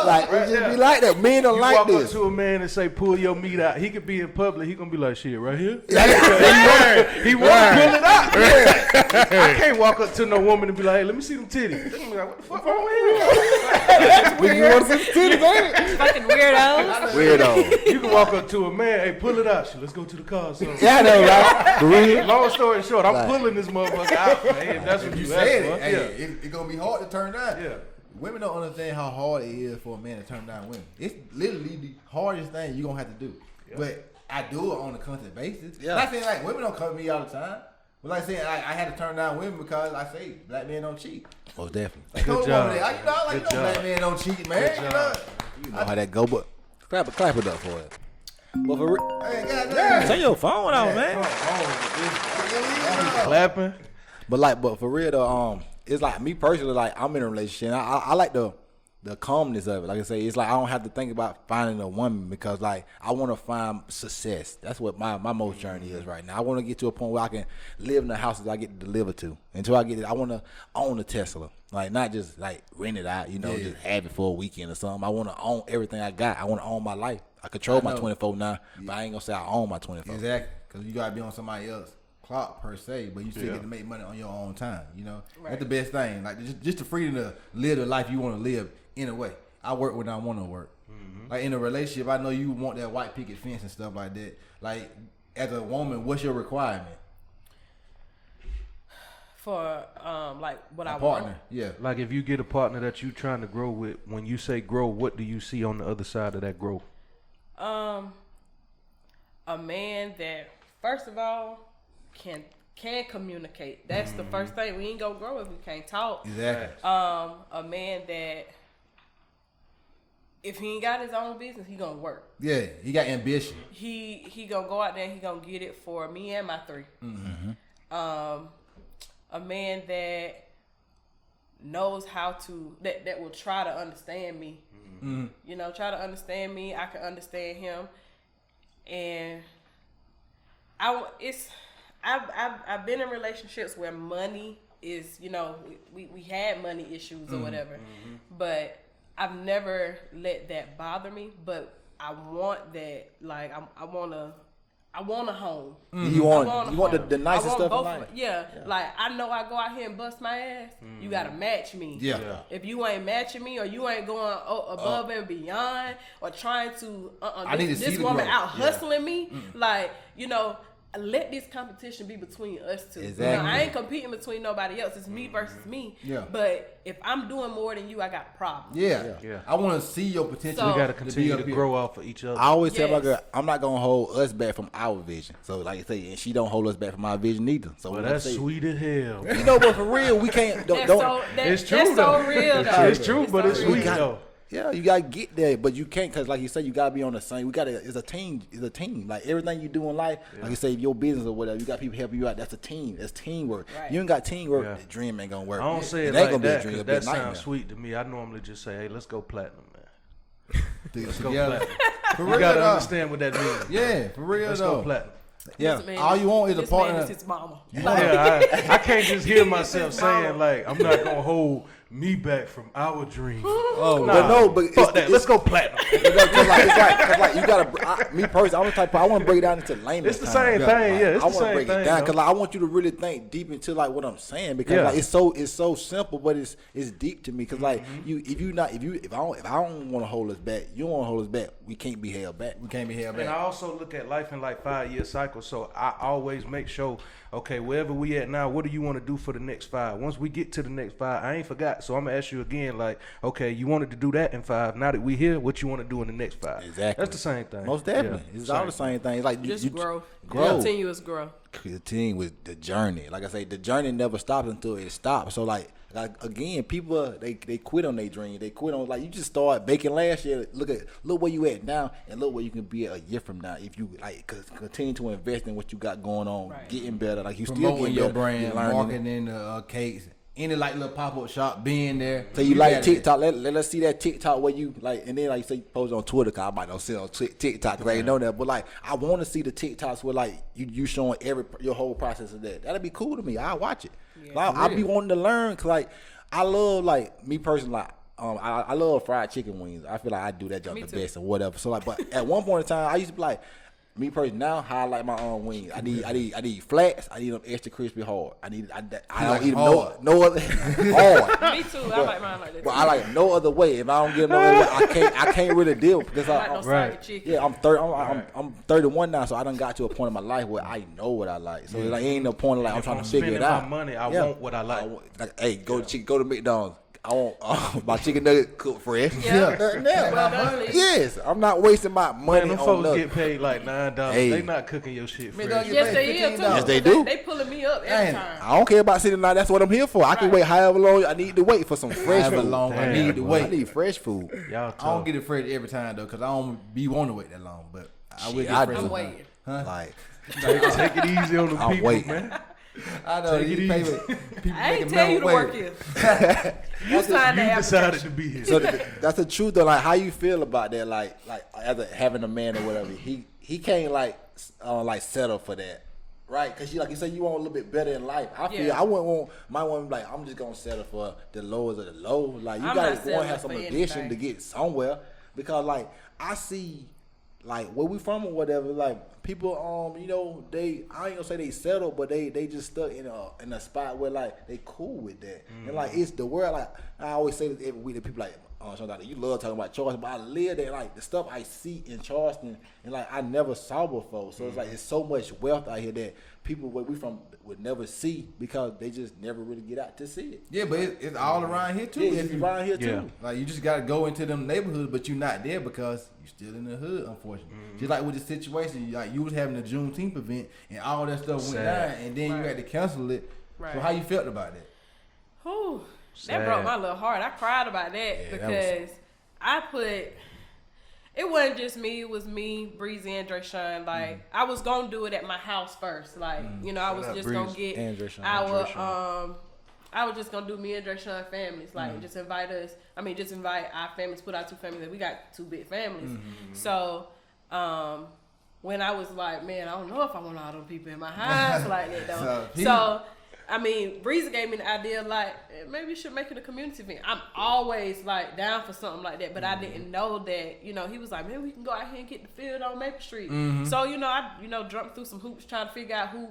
Like it just be like that. Men don't You like walk this. up to a man and say, pull your meat out. He could be in public. He gonna be like, shit, right here. He want to pull it out. I can't walk up to no woman and be like, hey, let me see them titties. They gonna be like, what the fuck wrong with him? You want to see the titties, ain't Fucking weirdos. it? Weirdo. You can walk up to a man, hey, pull it out. Shit, let's go to the car. So. Yeah, I know, right? For real. Long story short, I'm Right. pulling this motherfucker out, man. If that's what You you said said. it. Hey, Yeah. it's gonna be hard to turn down. Yeah. Women don't understand how hard it is for a man to turn down women. It's literally the hardest thing you're gonna have to do. But I do it on a constant basis. Yeah. Not saying like women don't come to me all the time. But like saying I had to turn down women because I say black men don't cheat. Most definitely. Like, Good come job. on, man. You know, like, Good you know job. black men don't cheat, man. Good You know? job. You know how that go, but clap it up for it. But for real, Hey, goddamn. turn your phone out, man. Clapping. But for real though, it's like me personally, like I'm in a relationship. And I like the calmness of it. Like I say, it's like I don't have to think about finding a woman because like I want to find success. That's what my most journey is right now. I want to get to a point where I can live in the houses I get to deliver to. Until I get it, I want to own a Tesla. Like not just like rent it out, just have it for a weekend or something. I want to own everything I got. I want to own my life. I control my 24 now, but I ain't gonna say I own my 24. Exactly. Because you got to be on somebody else's clock per se, but you still get to make money on your own time, That's the best thing. Like just the freedom to live the life you want to live in a way. I work when I want to work. Like in a relationship, I know you want that white picket fence and stuff like that. Like as a woman, what's your requirement? For like what I Partner, want. yeah. Like if you get a partner that you trying to grow with, when you say grow, what do you see on the other side of that growth? A man that first of all can communicate. That's the first thing. We ain't gonna grow if we can't talk. Exactly. A man that if he ain't got his own business, he gonna work. Yeah, he got ambition. He gonna go out there and he gonna get it for me and my three. A man that knows how to that will try to understand me. You know, try to understand me. I can understand him, and I've been in relationships where money is, you know, we had money issues or whatever, but I've never let that bother me. But I want that, like I want a home. You want the nicest stuff in life. Yeah, like I know I go out here and bust my ass. You gotta match me. Yeah. If you ain't matching me or you ain't going above and beyond or trying to, I need to see this the woman growth. out hustling me, like, you know, let this competition be between us two. Exactly. You know, I ain't competing between nobody else. It's me versus me. Yeah. But if I'm doing more than you, I got problems. Yeah. Yeah. I want to see your potential. So- We got to be continue up to here. grow off of each other. I always tell my Yes. girl, I'm not gonna hold us back from our vision. So like I say, and she don't hold us back from our vision either. So Well, when I that's say- sweet as hell. You know, but for real, we can't. That's Don't. It's true, that's though. so real though. It's true, but it's so sweet real. got- though. Yeah, you gotta get there, but you can't because, like you said, you gotta be on the same. It's a team. It's a team. Like everything you do in life, like you say, your business or whatever, you got people helping you out. That's a team. That's teamwork. Right. You ain't got teamwork, Yeah. the dream ain't gonna work. I don't say it ain't like gonna be a that dream, because it'll be a that nightmare. sounds sweet to me. I normally just say, hey, let's go platinum, man. Let's Go together. platinum. For You real got to though. understand what that means. Yeah, for real Let's though. go platinum. Yeah. This man All you want is a this man partner. is his mama. Yeah, I can't just hear myself His mama. saying, like, I'm not going to hold me back from our dream. Oh, But no, but Fuck that. Let's go platinum. Cause like you gotta. Me personally, I'm the type. I want to break it down into layman. It's the same thing. Yeah, it's I the want to same break thing. it down because though. like, I want you to really think deep into like what I'm saying because Yeah. like it's so simple, but it's deep to me because like if I don't want to hold us back, you don't want to hold us back. We can't be held back. we can't be held And I back. also look at life in like 5-year cycles. So I always make sure, okay, wherever we at now, what do you want to do for the next 5? Once we get to the next 5, I ain't forgot. So I'm gonna ask you again, like, okay, you wanted to do that in 5. Now that we here, what you want to do in the next 5? Exactly. That's the same thing. Most definitely, Yeah, it's all the same thing. It's like Just grow. grow. Continuous growth. Continue with the journey. Like I say, the journey never stops until it stops. So like again, people they quit on their dream. They quit on like you just started baking last year. Look where you at now, and look where you can be a year from now if you like continue to invest in what you got going on, Right. getting better. Like you still Promoting getting your better, brand, you learning. marketing the cakes, any like little pop up shop being there. So you like got it. TikTok? Let us see that TikTok where you like, and then like you say you post on Twitter. Cause I might not see on TikTok because I ain't know that. But like, I want to see the TikToks where like you showing your whole process of that. That'd be cool to me. I'll watch it. Yeah. Like, I be wanting to learn because like I love like me personally like. I love fried chicken wings. I feel like I do that job Me the too. best or whatever. So like, but at one point in time, I used to be like, me personally now, how I like my own wings. I need flats. I need them extra crispy hard. I don't like eat them hard. no other hard. Me too. I like mine like that. But I like no other way. If I don't get no other way, I can't really deal because I like no I'm, soggy right. chicken. yeah, I'm 31 now, so I done got to a point in my life where I know what I like. So like, ain't no point of like I'm If trying I'm to figure spending it out. my money, I Yeah. want what I like. Hey, go to McDonald's. I want my chicken nugget cooked fresh. Yeah. Nothing else. Well done, please. Yes, I'm not wasting my money Man, them on folks nothing. get paid like $9. Hey. They not cooking your shit Man, fresh. don't get Yes, paid they is too. $15. Yes, they do. They pulling me up every Damn. time. I don't care about sitting there. That's what I'm here for. I can Right. wait however long I need to wait for some fresh However food. long I Damn, need to boy. wait. I need fresh food. Y'all I don't tough. get it fresh every time though, cause I don't be wanting to wait that long. But I will Shit, get I fresh. do. I'm sometimes. waiting. Huh? Like Take it easy on the I'm people, waiting. man. I know Take it these easy. people I ain't making tell you to minimum work wage. here. You signed the You decided application. to be here. so that's the truth though. Like how you feel about that? Like as having a man or whatever. He can't like settle for that, right? Because like you said, you want a little bit better in life. I feel Yeah. I wouldn't want my woman like I'm just gonna settle for the lowest of the low. Like you I'm gotta not go and have some settling for ambition anything. to get somewhere because like I see. Like where we from or whatever, like people, you know, I ain't gonna say they settle, but they just stuck in a spot where like they cool with that, and like it's the world. Like I always say this every week, that people like Charleston, you love talking about Charleston, but I live there. Like the stuff I see in Charleston, and like I never saw before. So it's like it's so much wealth out here that people where we from would never see because they just never really get out to see it. Yeah, but it's all around here too. Yeah, it's around here too. Like you just gotta go into them neighborhoods, but you're not there because you're still in the hood, unfortunately. Just like with the situation, like you was having a Juneteenth event and all that stuff went down, and then you had to cancel it. Right. So how you felt about that? Whew, that broke my little heart. I cried about that because it wasn't just me, it was me, Breezy, and Drayshawn. Like I was gonna do it at my house first. Like, I was just gonna get I was just gonna do me and Drayshawn families. Like just invite our families, put our 2 families. We got 2 big families. So when I was like, man, I don't know if I want all them people in my house like that though. So I mean, Breezy gave me the idea like maybe you should make it a community event. I'm always like down for something like that, but I didn't know that. He was like, man, we can go out here and get the field on Maple Street. So I jumped through some hoops trying to figure out who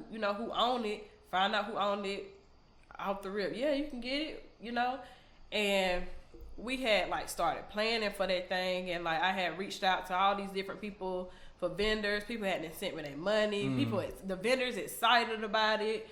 owned it. Find out who owned it off the rip. Yeah, you can get it. And we had like started planning for that thing, and like I had reached out to all these different people for vendors. People hadn't sent me their money. The vendors excited about it.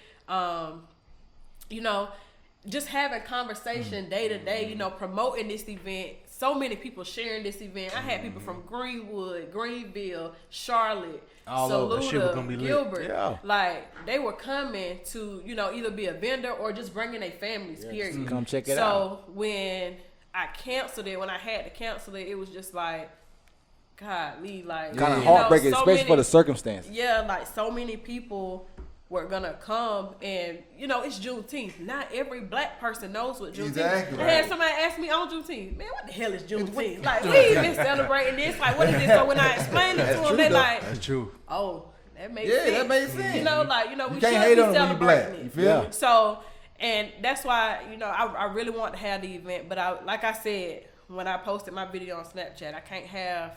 Just having conversation day to day, promoting this event. So many people sharing this event. I had people from Greenwood, Greenville, Charlotte, Saluda, Gilbert. Yeah. Like they were coming to, either be a vendor or just bringing their families, period. Come check it out. So when I canceled it, when I had to cancel it, it was just like, God, Lee, like kind of heartbreaking, especially for the circumstances. Yeah, like so many people were gonna come, and it's Juneteenth. Not every black person knows what Juneteenth is. Exactly. I had somebody ask me on Juneteenth, man, what the hell is Juneteenth? Like we ain't been celebrating this. Like what is this? So when I explained it to them, they like, that's true. Oh, that makes sense. Yeah, that makes sense. We you should can't hate be on them when you celebrating black. it. You feel me? So, and that's why I really want to have the event, but like I said, when I posted my video on Snapchat, I can't have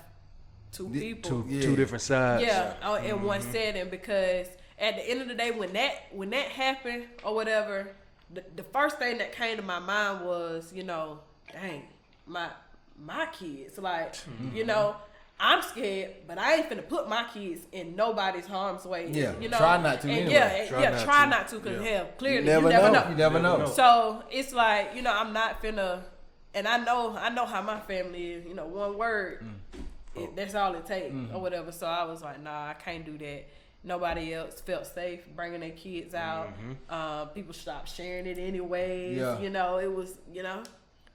2 people, two different sides. Yeah, in one setting, because at the end of the day, when that happened or whatever, the first thing that came to my mind was, dang, my kids. Like, I'm scared, but I ain't finna put my kids in nobody's harm's way. Yeah, try not to. And anyway. try not to, because hell, clearly you never know. You never know. So it's like, I'm not finna, and I know how my family is. One word, that's all it takes or whatever. So I was like, nah, I can't do that. Nobody else felt safe bringing their kids out. People stopped sharing it anyways. Yeah. It was,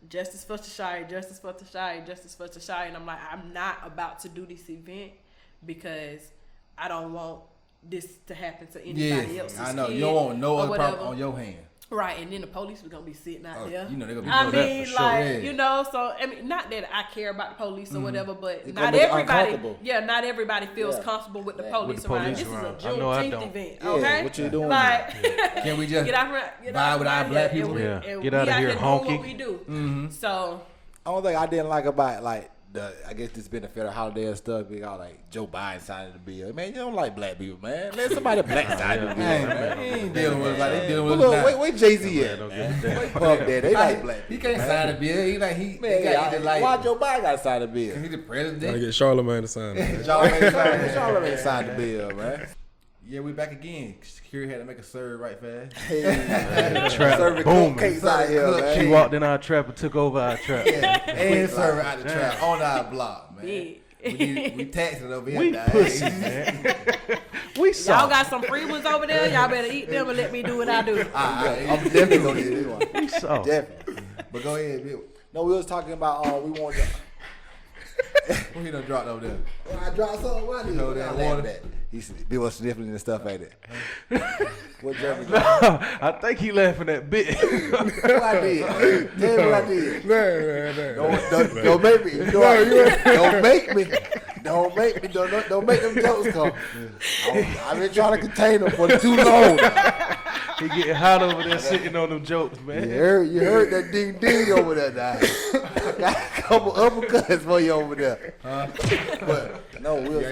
justice for Tashai, justice for Tashai, justice for Tashai. And I'm like, I'm not about to do this event because I don't want this to happen to anybody else's I know. kid You don't want no or other whatever. problem on your hand. Right, and then the police was gonna be sitting out there. They're gonna be I doing mean, that for like, sure. so I mean, not that I care about the police or whatever, but It's not gonna be everybody. uncomfortable. Yeah, not everybody feels comfortable with the police around. This is a Juneteenth event, Yeah, okay? what you doing? Like, Can we just get out vibe with our black here, people? and Get out of here, doing honky. what we do. So, Only thing I didn't like about like I guess this been a federal holiday and stuff. We got like Joe Biden signing the bill. Man, you don't like black people, man. Let somebody black sign the bill, man. He ain't dealing with it like they dealing with Look, us now. where Jay-Z at? Where Puff Daddy? They like black He people. can't sign a bill. He Man, why Joe Biden got to sign the bill? He the Gotta president. get Charlamagne to sign it. Charlamagne signed the bill, man. Yeah, we back again. Shakeria had to make a serve right fast. Trap Serving booming. cupcakes out here, man. She walked in our trap and took over our trap. And serve out the trap on our block, man. big. We taxing over here. We now. pussy, man. We Y'all soft. got some free ones over there. Y'all better eat them and let me do what I do. I'm definitely gonna get this one. We soft. Definitely. But go ahead, Bill. No, we was talking about we wanted to. What he done dropped over there? When I dropped something, what I did? know that I water? laughed at. He's Bill was sniffling and stuff, ain't it? What Jeremy did? I think he laughing at bit. What I did? Tell me what I did. Man. Don't make me. Don't make me. Don't make me. Don't make them jokes come. I've been trying to contain them for too long. He getting hot over there sitting on them jokes, man. You heard that ding ding over there now. couple uppercuts for you over there. But no, we was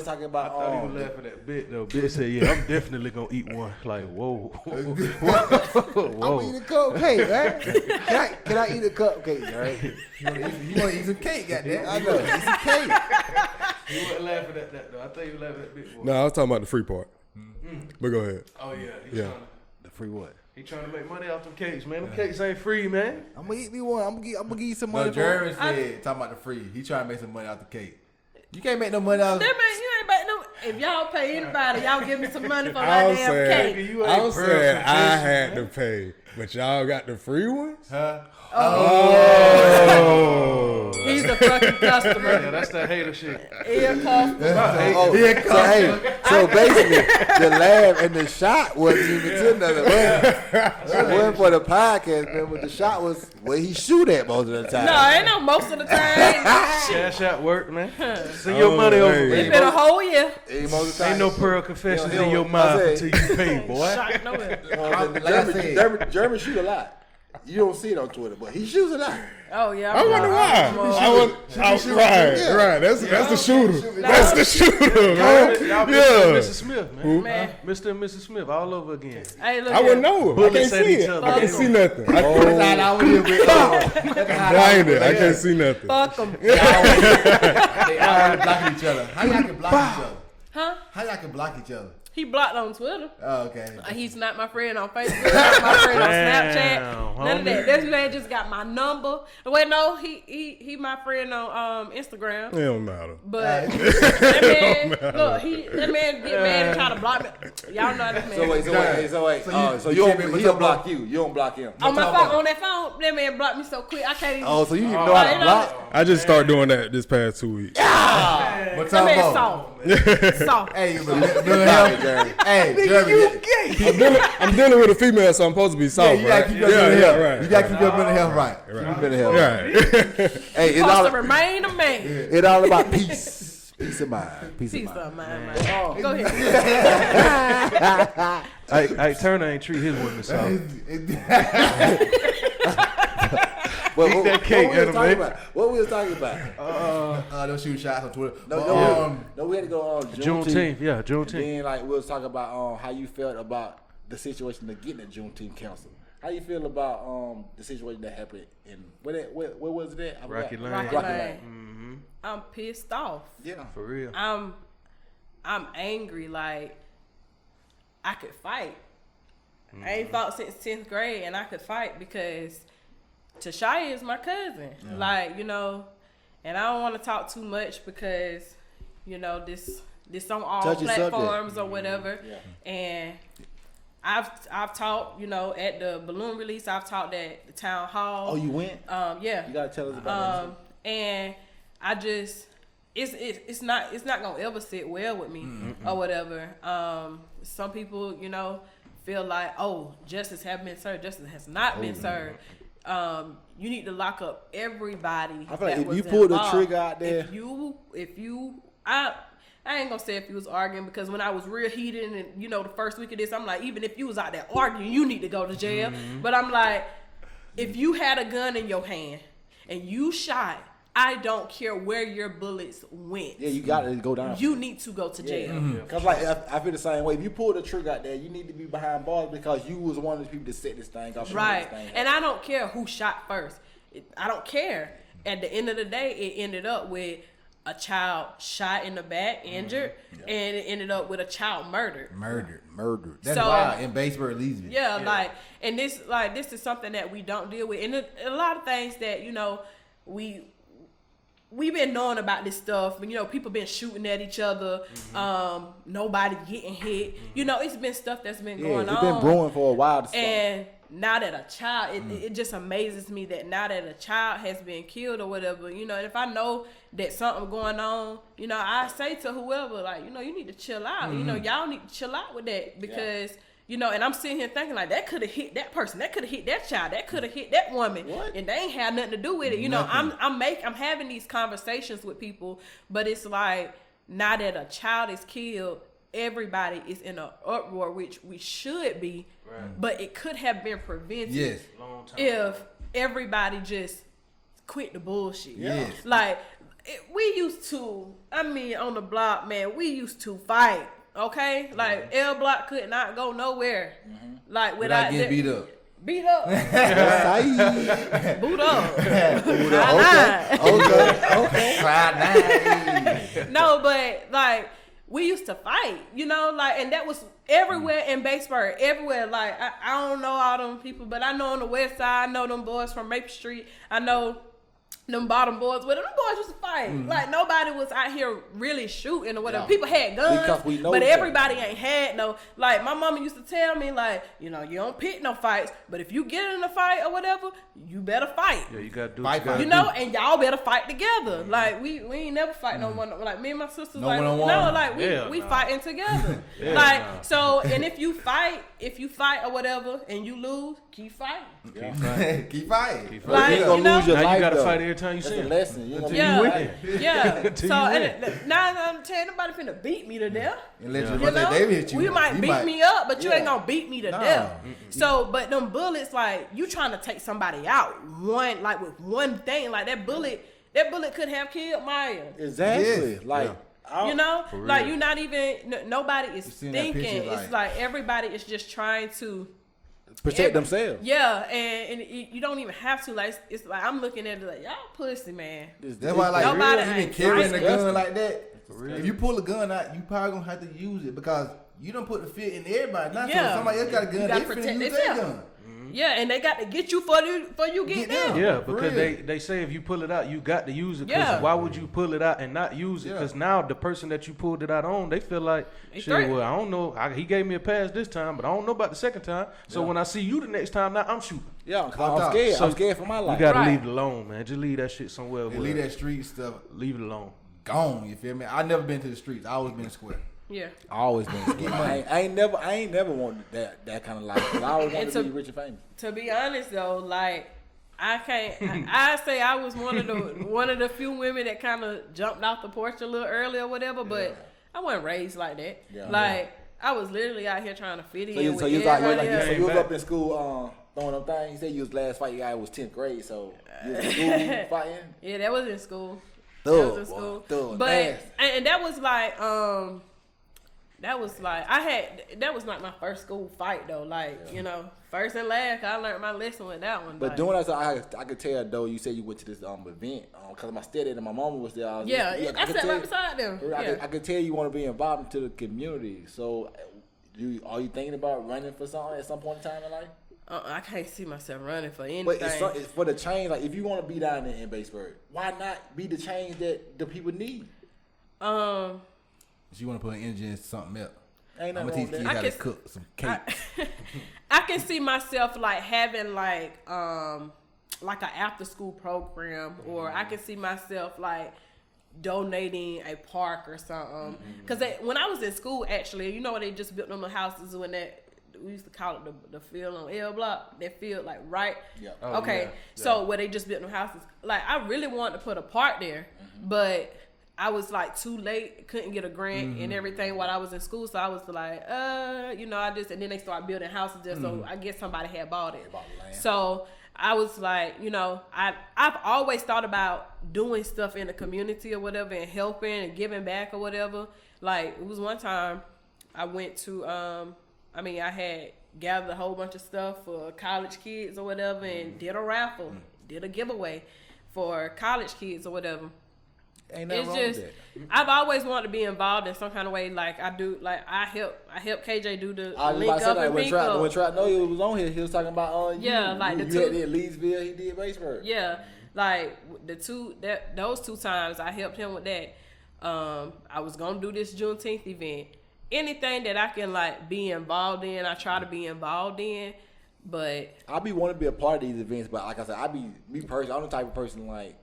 talking about. I thought he was laughing at Bit though. Bit said, "Yeah, I'm definitely gonna eat one." Like, whoa, I'm whoa. eating a cupcake, man. Can I eat a cupcake, right? You want to eat some cake, goddamn. I know. It's a cake. He wasn't laughing at that though. I think he was laughing at Bit boy. No, I was talking about the free part. But go ahead. Oh yeah, Yeah. The free what? He trying to make money off them cakes, man. Them cakes ain't free, man. I'm gonna eat me one. I'm gonna give you some money. No, Jeremy said, talking about the free. He trying to make some money out the cake. You can't make no money out of That man, you ain't about no. If y'all pay anybody, y'all give me some money for my I was damn saying, cake. You I ain't was Pearl saying I Confections, had to pay, but y'all got the free ones? Huh? Oh. He's a fucking customer. Yeah, that's that hater shit. He a customer. So basically, the laugh and the shot wasn't even to nothing. It wasn't for the podcast, man. But the shot was where he shoot at most of the time. No, ain't no most of the time. Cash out work, man. Send your money over, hey. It's man. been a whole year. Most of the time, Ain't no Pearl Confessions Yo, in your I mouth said- until you pay, boy. Shot nowhere. Like I said, Jeremy shoot a lot. You don't see it on Twitter, but he shoots a lot. Oh yeah. I wonder why. Right. That's the shooter. That's the shooter, man. Y'all Mr. and Yeah. Mrs. Smith, man. Man. Mr. and Mrs. Smith all over again. Hey, look I wouldn't know. I Bullets can't at see each it. other. I can't see nothing. That's how I was here with. Blinded. I can't see nothing. Fuck them. they already blocking each other. How y'all can block each other? Huh? How y'all can block each other? He blocked on Twitter. Oh, okay. He's not my friend on Facebook. Not my friend on Damn, Snapchat. None of homie. that. This man just got my number. Wait, no, he my friend on Instagram. It don't matter. But that man, look, that man get mad and try to block me. Y'all know this man. So wait. So you can't be he'll block you. You don't block him. on my phone, on that phone, that man blocked me so quick I can't even. Oh, so you didn't know how to block? I just started doing that this past 2 weeks. What's That up, man Bo? soft. Soft. Hey, you mental health. Hey, Jeremy. I'm dealing with a female, so I'm supposed to be soft, You gotta right? keep your mental health. right. You gotta keep your mental health right. Right. Hey, it's Supposed to all, remain a man. it's all about peace. Peace of mind. Peace of Peace mind. of mind, man. Go ahead. Ike Turner ain't treat his women so. What that cake, we was talking man. about? What we was talking about? Don't shoot shots on Twitter. No, we had to go on Juneteenth, yeah, And Juneteenth. then like we was talking about how you felt about the situation of getting a Juneteenth council. How you feel about the situation that happened in where was it at? I Rocky forgot. Lane. Rocky Lane. I'm pissed off. Yeah. For real. I'm angry. Like I could fight. I ain't fought since 10th grade, and I could fight because Tashaya is my cousin. Like, you know, and I don't want to talk too much because, you know, this on all Touchy platforms subject. or whatever. And I've taught, you know, at the balloon release. I've taught at the town hall. Oh, you went? Yeah. You gotta tell us about that. And I just it's not gonna ever sit well with me or whatever. Some people, you know, feel like, oh, justice has been served. Justice has not been served. You need to lock up everybody. I feel like that if was you pull the involved. trigger out there- if you I ain't gonna say if you was arguing, because when I was real heated and, you know, the first week of this, I'm like, even if you was out there arguing, you need to go to jail. But I'm like, if you had a gun in your hand and you shot, I don't care where your bullets went. Yeah, you gotta go down. You need to go to jail. Cause like I feel the same way. If you pull the trigger out there, you need to be behind bars because you was one of the people that set this thing up. Right. And I don't care who shot first. I don't care. At the end of the day, it ended up with a child shot in the back, injured, and it ended up with a child murdered. Murdered. That's So- wild. In Batesburg, Leesville. Yeah, like, and this is something that we don't deal with, and a lot of things that, you know, we've been knowing about this stuff. You know, people been shooting at each other. Nobody getting hit. You know, it's been stuff that's been going on. It's been brewing for a while. To And now that a child, it just amazes me that now that a child has been killed or whatever, you know, and if I know that something going on, you know, I say to whoever, like, you know, you need to chill out. You know, y'all need to chill out with that because, you know, and I'm sitting here thinking like that could have hit that person, that could have hit that child, that could have hit that woman, and they ain't had nothing to do with it. You know, I'm having these conversations with people, but it's like now that a child is killed, everybody is in an uproar, which we should be, but it could have been prevented Yes. if everybody just quit the bullshit. Yes. Like we used to. I mean, on the block, man, we used to fight. Okay, like L Block could not go nowhere. Like without getting beat up. Beat up. Boot up. Okay. No, but like we used to fight, you know, like, and that was everywhere in Batesburg, everywhere. Like I don't know all them people, but I know on the west side, I know them boys from Maple Street. I know them bottom boys, but them boys used to fight. Like nobody was out here really shooting or whatever. Yeah. People had guns, Because we know but each other. everybody ain't had no. Like my mama used to tell me, like, you know, you don't pick no fights, but if you get in a fight or whatever, you better fight. Yeah, you gotta do Fight, what you gotta You know, and y'all better fight together. Like we ain't never fight no one. Like me and my sisters, No like one-on-one? no, like we Nah. fighting together. Yeah, like nah. so, and if you fight or whatever, and you lose, keep fighting. Keep fighting. Keep Like, You ain't gonna you know? lose your Now life, you gotta though. fight every time you That's see a him. lesson. You Until Yeah, you win. yeah. Until So you win. and now I'm telling nobody finna beat me to death. Unless Yeah. you You know, David hit you. we might He beat me up, but you ain't Yeah. gonna beat me to Nah. death. So, but them bullets, like you trying to take somebody out with one thing, like that bullet could have killed Maya. Exactly. Yes. Like, You know, For like real. you're not even. Nobody is seen that thinking. picture, It's like everybody is just trying to protect themselves. Yeah, and you don't even have to. Like it's like I'm looking at it like y'all pussy, man. That's why, like, Nobody even ain't carrying a fighting. gun like that, if you pull a gun out, you probably gonna have to use it because you don't put the fear in everybody. Not Yeah. so somebody else got a gun, You they gotta finna protect use their themselves. gun. Yeah, and they got to get you for you get Get them. them. Yeah, For because real. they say if you pull it out, you got to use it. 'Cause Yeah. why would you pull it out and not use it? Yeah. Because now the person that you pulled it out on, they feel like, They shit, threatened. well, I don't know. He gave me a pass this time, but I don't know about the second time. So when I see you the next time, now I'm shooting. Yeah, 'cause Fucked I'm up. scared. So I'm scared for my You life. got to Right. leave it alone, man. Just leave that shit somewhere. And where- leave that street stuff Leave it alone. gone. You feel me? I never been to the streets. I always been square. Yeah. I always been scared. I ain't never wanted that kind of life. 'Cause I always wanted And to to- be rich and famous. To be honest though, like I can't. I say I was one of the few women that kind of jumped off the porch a little early or whatever, but I wasn't raised like that. Yeah. Like I was literally out here trying to fit in with So you everybody else. was up in school throwing them things. You said you was last fight you got was 10th grade, so you was in school fighting. Yeah, that was in school. Thug, That was in boy. school. Thug, But nasty. and that was like that was not my first school fight though. Like, you know, first and last, I learned my lesson with that one. But like, doing that, I could tell though. You said you went to this event because my steddy and my mama was there. I I could sat tell- right beside them. Yeah. I could tell you want to be involved into the community. So, are you thinking about running for something at some point in time in life? I can't see myself running for anything. But it's for the change. Like if you want to be down there in Batesburg, why not be the change that the people need? She want to put an engine in something else. Ain't I'm nothing gonna teach wrong kids with how to cook some cake. I can see myself like having like an after school program, or I can see myself like donating a park or something. Because when I was in school, actually, you know when they just built them the houses when that we used to call it the field on L Block. That field like right. Yeah. Oh, Okay, yeah, so where they just built them houses. Like I really wanted to put a park there, but I was like too late, couldn't get a grant and everything while I was in school. So I was like, you know, and then they started building houses there. So I guess somebody had bought it. So I was like, you know, I've always thought about doing stuff in the community or whatever and helping and giving back or whatever. Like it was one time I went to, I had gathered a whole bunch of stuff for college kids or whatever and did a raffle, did a giveaway for college kids or whatever. Ain't nothing It's wrong just with that. I've always wanted to be involved in some kind of way. Like I do, like I help KJ do the I was link about to say up that and when link Trap up. know he was on here, he was talking about Yeah, like the you two- had did Leesville, he did Batesburg. Yeah, like those two times I helped him with that. I was gonna do this Juneteenth event. Anything that I can like be involved in, I try to be involved in. But I be wanting to be a part of these events, but like I said, me personally, I'm the type of person like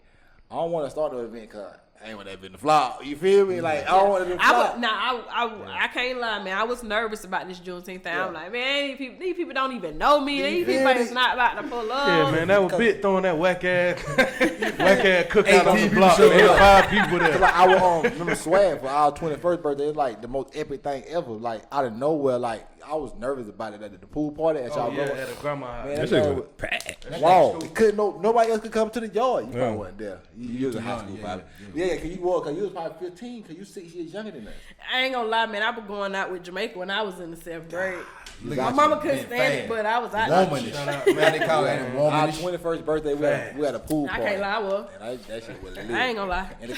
I don't want to start the event because I ain't want that event to flop. You feel me? Like I don't want it to flop. I can't lie, man. I was nervous about this Juneteenth thing. I'm like, man, these people don't even know me. These people is not about to pull up. Yeah, man, that was Bit throwing that whack ass cookout on the 18 block. people Man, showed up. 5 people Cause there. like I will remember Swag for our 21st birthday. It's like the most epic thing ever. Like out of nowhere, like I was nervous about it at the pool party at y'all. Oh, yeah, at a grandma house. Man, That that shit thing was packed. wall. Nobody else could come to the yard. You Yeah. probably wasn't there. You was in high school, probably. Yeah, cause you was probably 15, cause you 6 years younger than that. I ain't gonna lie, man. I was going out with Jamaica when I was in the 7th grade. Look My at mama you, couldn't being stand it, fat. but I was out Womanish. there. Man, they call that Our womanish. 21st birthday, we had a pool I party. can't lie, I was. And that shit was lit. I ain't gonna lie. And the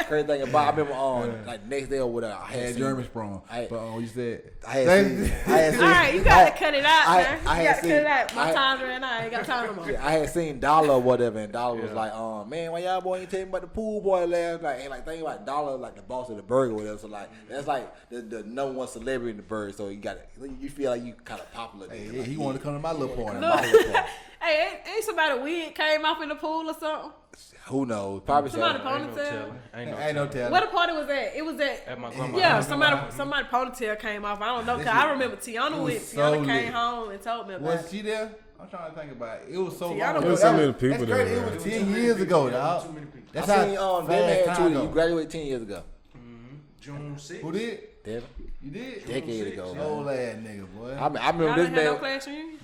crazy thing about, I remember like next day or whatever, I I had had German sprung. I- But you said. I had seen, All right, you gotta cut it out, I- man. I You had gotta cut it out. seen- My I- time's ran out. I ain't got time no more. I had seen Dollar or whatever, and Dollar was like, man, why y'all boy ain't tell me about the pool boy last night? And like, think about Dollar, like the boss of the burger or whatever. So like, that's like the number one celebrity in the burger. So you got it. You feel like you kind of popular. Hey, then. Like, he wanted to come to my little party. Hey, ain't somebody wig came off in the pool or something? Who knows? Probably Somebody something. ponytail. Ain't no telling. What party was that? It was At my grandma's. yeah, somebody ponytail came off. I don't know, cause I remember Tiana was with so Tiana came lit. home and told me about Was it. she there? I'm trying to think about it. It was so See, long I don't ago. know. There's so many That's people there, crazy. It man. was 10 years ago, dog. Too many people. That's I how seen fast Devin had time tweeted go. you graduated 10 years ago. June 6th. Who did? Devin, You did? decade ago. Old Man. ass nigga, boy. I remember Y'all this didn't have no man. class reunion?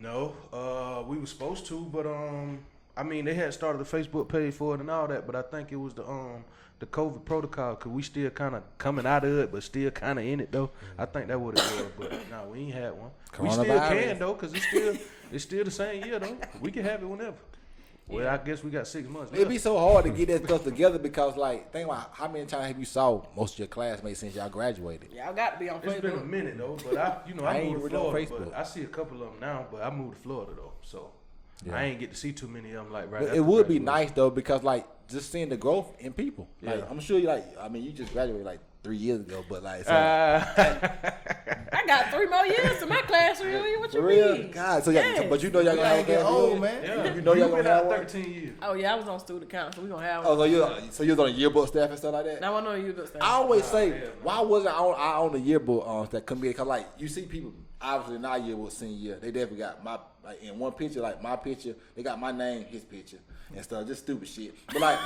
No, we were supposed to, but I mean, they had started a Facebook page for it and all that, but I think it was the COVID protocol, cause we still kind of coming out of it, but still kind of in it though. I think that what it was, but no, we ain't had one. We still Coronavirus. can though, cause it's still the same year though. We can have it whenever. Well, I guess we got 6 months. It'd be so hard to get that stuff together because, like, think about how many times have you saw most of your classmates since y'all graduated? Y'all got to be on It's been a Facebook. minute though, but I I ain't moved to really on Florida. Facebook. But I see a couple of them now, but I moved to Florida though, so Yeah. I ain't get to see too many of them like right. But after it would be graduation. nice though because, like, just seeing the growth in people. Like, Yeah. I'm sure you you just graduated like 3 years ago, but like, so, I got 3 more years to my class reunion. What for you real, mean? God. So, Yes. But you know y'all gonna have a get class old, reunion? man. Yeah, You know y'all been gonna have out one? 13 years. Oh yeah, I was on student council. We gonna have Oh, one. so you was on the yearbook staff and stuff like that? Now I know you good stuff. I always say, why wasn't I on the yearbook that committee? Cause like you see people obviously in our yearbook senior year, they definitely got my like in one picture, like my picture, they got my name, his picture, and stuff, just stupid shit. But like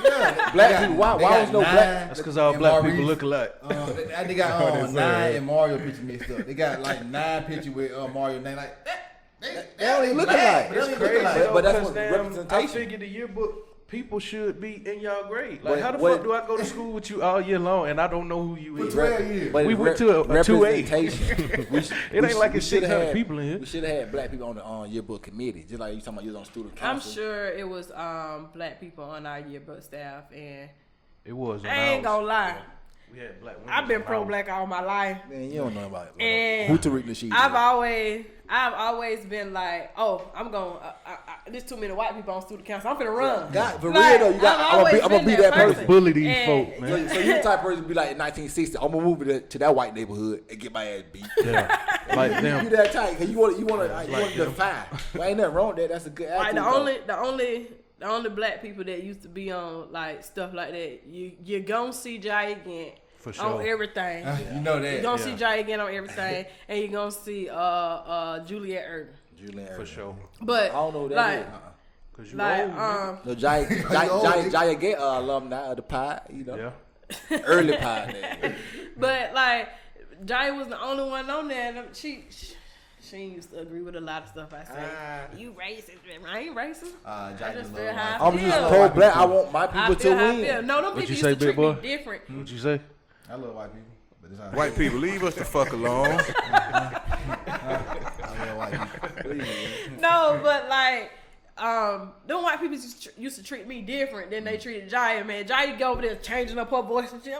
black people, why was no black? That's because all And black Maurice. people look alike. They got 9 and Mario picture mixed up. They got like 9 pictures with Mario name. Like they don't even look alike. They don't even Crazy, look But alike. though, that's 'cause what damn, representation. I figured the yearbook people should be in y'all grade. Like, But how the what- fuck do I go to school with you all year long and I don't know who you For is? 12 years. But We it's went to a 2A. representation. It ain't like it's 600 people in here. We should have had black people on the yearbook committee, just like you talking about you was on student I'm council. sure it was black people on our yearbook staff, and It was. when I ain't was- gonna lie, We had black women. I've been when I pro was- black all my life. Man, you don't know about it. And Who to read the sheet? I've always been like, oh, I'm going. There's too many white people on student council. I'm finna run. God, for Like, real though, you got. I've I'm always gonna been be that that person. person. Bully these And- folk, man. So you the type of person to be like in 1960, I'm gonna move to that white neighborhood and get my ass beat. Yeah. Like You them. that type, cause you want to like defy. Well, ain't nothing wrong with that. That's a good Like attitude. the only black people that used to be on like stuff like that, you gonna see Jay again For on sure. everything. You know You're that. gonna see Jay again on everything, and you're gonna see Juliet Irving. Julian For Irving. sure. But I don't know who that like, is. Cause you like old, nigga. No, Jaya get alumni of the pod, you know, Yeah. early pod. Name. but like, Jay was the only one on there. And she used to agree with a lot of stuff I say. You racist? I ain't racist. I just feel how I I'm feel. just pro black. I want my I people to feel how I feel. win. No, them What people you say, used to big treat me boy? different. What'd you say? I love white people. But it's White people, leave us the fuck alone. I love white people. No, but like, them white people used to treat me different than they treated Jaya, man. Jaya go over there changing up her voice and shit.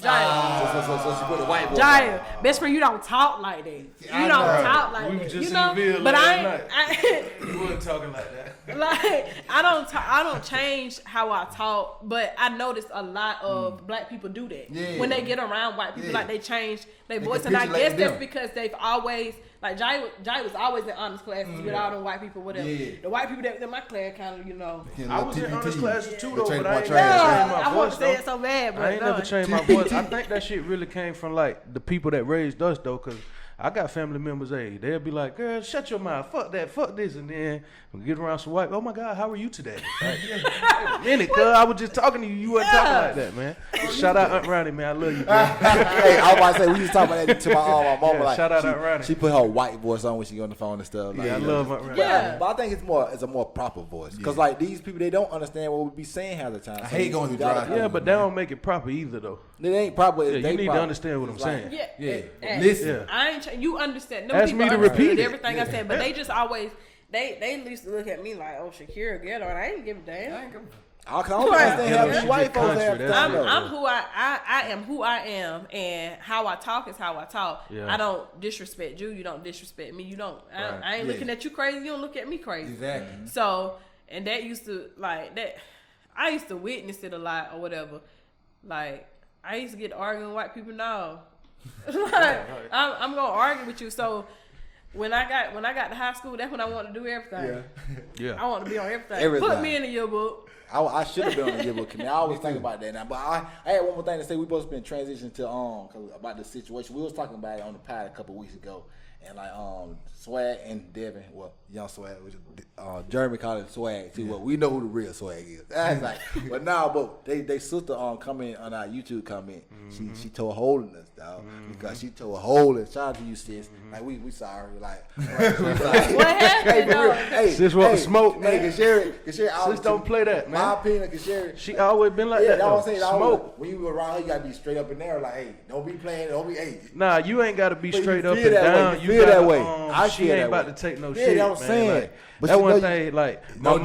Jaya, So she put the white boy. Jaya, best friend, you don't talk like that. You I don't know. talk like We that. was just You in know, the Ville but I last ain't. You wasn't talking like that. Like I don't change how I talk, but I noticed a lot of black people do that. Yeah. When they get around white people, Yeah. like they change their They voice, and I capitulate guess that's them. because they've always like Jay was always in honors classes with all them white people, whatever. Yeah. The white people that in my class kind of, you know. I was in honors classes too, The though, trade but I my ain't trash. never changed Yeah, my I want voice, to say though. it so bad, but I ain't no. never changed my voice. I think that shit really came from like the people that raised us though, cause I got family members, hey, they'll be like, girl, shut your mouth, fuck that, fuck this, and then we get around some white, oh my God, how are you today? Like, wait a minute, cuz I was just talking to you, you wasn't talking like that, man. Shout out Aunt Ronnie, man, I love you, man. Hey, I was about to say, we used to talk about that to my mama. Yeah, Like, shout out Aunt Ronnie. she put her white voice on when she get on the phone and stuff. Like, Yeah, I love Aunt Ronnie. Yeah. But I think it's a more proper voice. Because like these people, they don't understand what we be saying half the time. I hate going through gotta- dry. Yeah, but that don't make it proper either, though. It ain't proper. Yeah, they you need proper. to understand what I'm It's like- saying. Yeah. Yeah. Hey, Listen. Yeah. I ain't. You understand? Them Ask people me to understood repeat it. everything I said, but they just always they used to look at me like, oh, Shakeria ghetto, and I ain't give a damn. I don't understand how Yeah, these white she folks country, have that's time. it. I'm who I am who I am, and how I talk is how I talk. Yeah. I don't disrespect you. You don't disrespect me. You don't. Right. I ain't Yeah. looking at you crazy. You don't look at me crazy. Exactly. So, and that used to like that. I used to witness it a lot or whatever. Like I used to get arguing with white people now. Like, I'm gonna argue with you. So when I got to high school, that's when I wanted to do everything. Yeah. I want to be on everything. Everything. Put me in the yearbook. I should have been on the yearbook committee. I always think about that now. But I had one more thing to say. We both been transitioning to cause about the situation. We was talking about it on the pod a couple weeks ago. And like Swag and Devin, well, young Swag, which Jeremy called it Swag too. Well, we know who the real Swag is. That's like, but now, but they sister comment on our YouTube comment. She tore a hole in us, dog, because she tore a hole in. Shout out to you, sis. Like we sorry, like. We sorry. What happened? Hey, for real. though? Hey, Sis want to smoke, man. Hey, Sherry, Sis don't play that, man. My opinion, Sherry. She always been like Yeah, that, that's what though. I'm saying. Smoke. When you around her, you gotta be straight up and there. Like, hey, don't be playing. Don't be, hey. Nah, you ain't got to be But you straight up feel and that way. down. You You feel gotta, that way. I she feel ain't that about way. to take no Yeah, shit, that's what I'm man. saying. Like, But that you one know thing, like No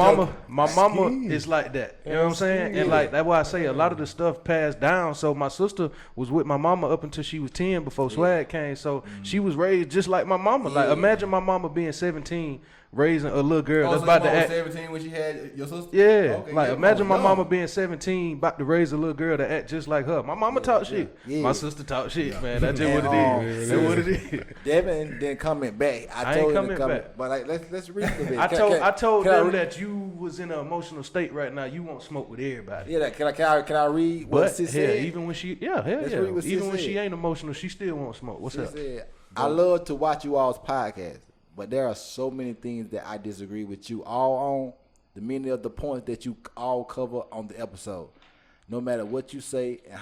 my mama is like that. You know what I'm saying? And like that's why I say a lot of the stuff passed down. So my sister was with my mama up until she was 10 before Swag came. So she was raised just like my mama. Like imagine my mama being 17. Raising a little girl that's so about your to mom act. was 17 when she had your sister? Yeah, Okay, like your imagine my young. mama being 17, about to raise a little girl to act just like her. My mama talk shit. Yeah. My sister talk shit, man. That's just what And, it is. That's what it is. Devin didn't comment back. I told ain't him coming to come back. But like, let's read a bit. I told can I them read- that you was in an emotional state right now. You won't smoke with everybody. Yeah, can I read what But sis hell, said? even when she, Let's read what sis even when said. she ain't emotional, she still won't smoke. What's Sis up? said, I love to watch you all's podcast, but there are so many things that I disagree with you all on. The many of the points that you all cover on the episode, no matter what you say and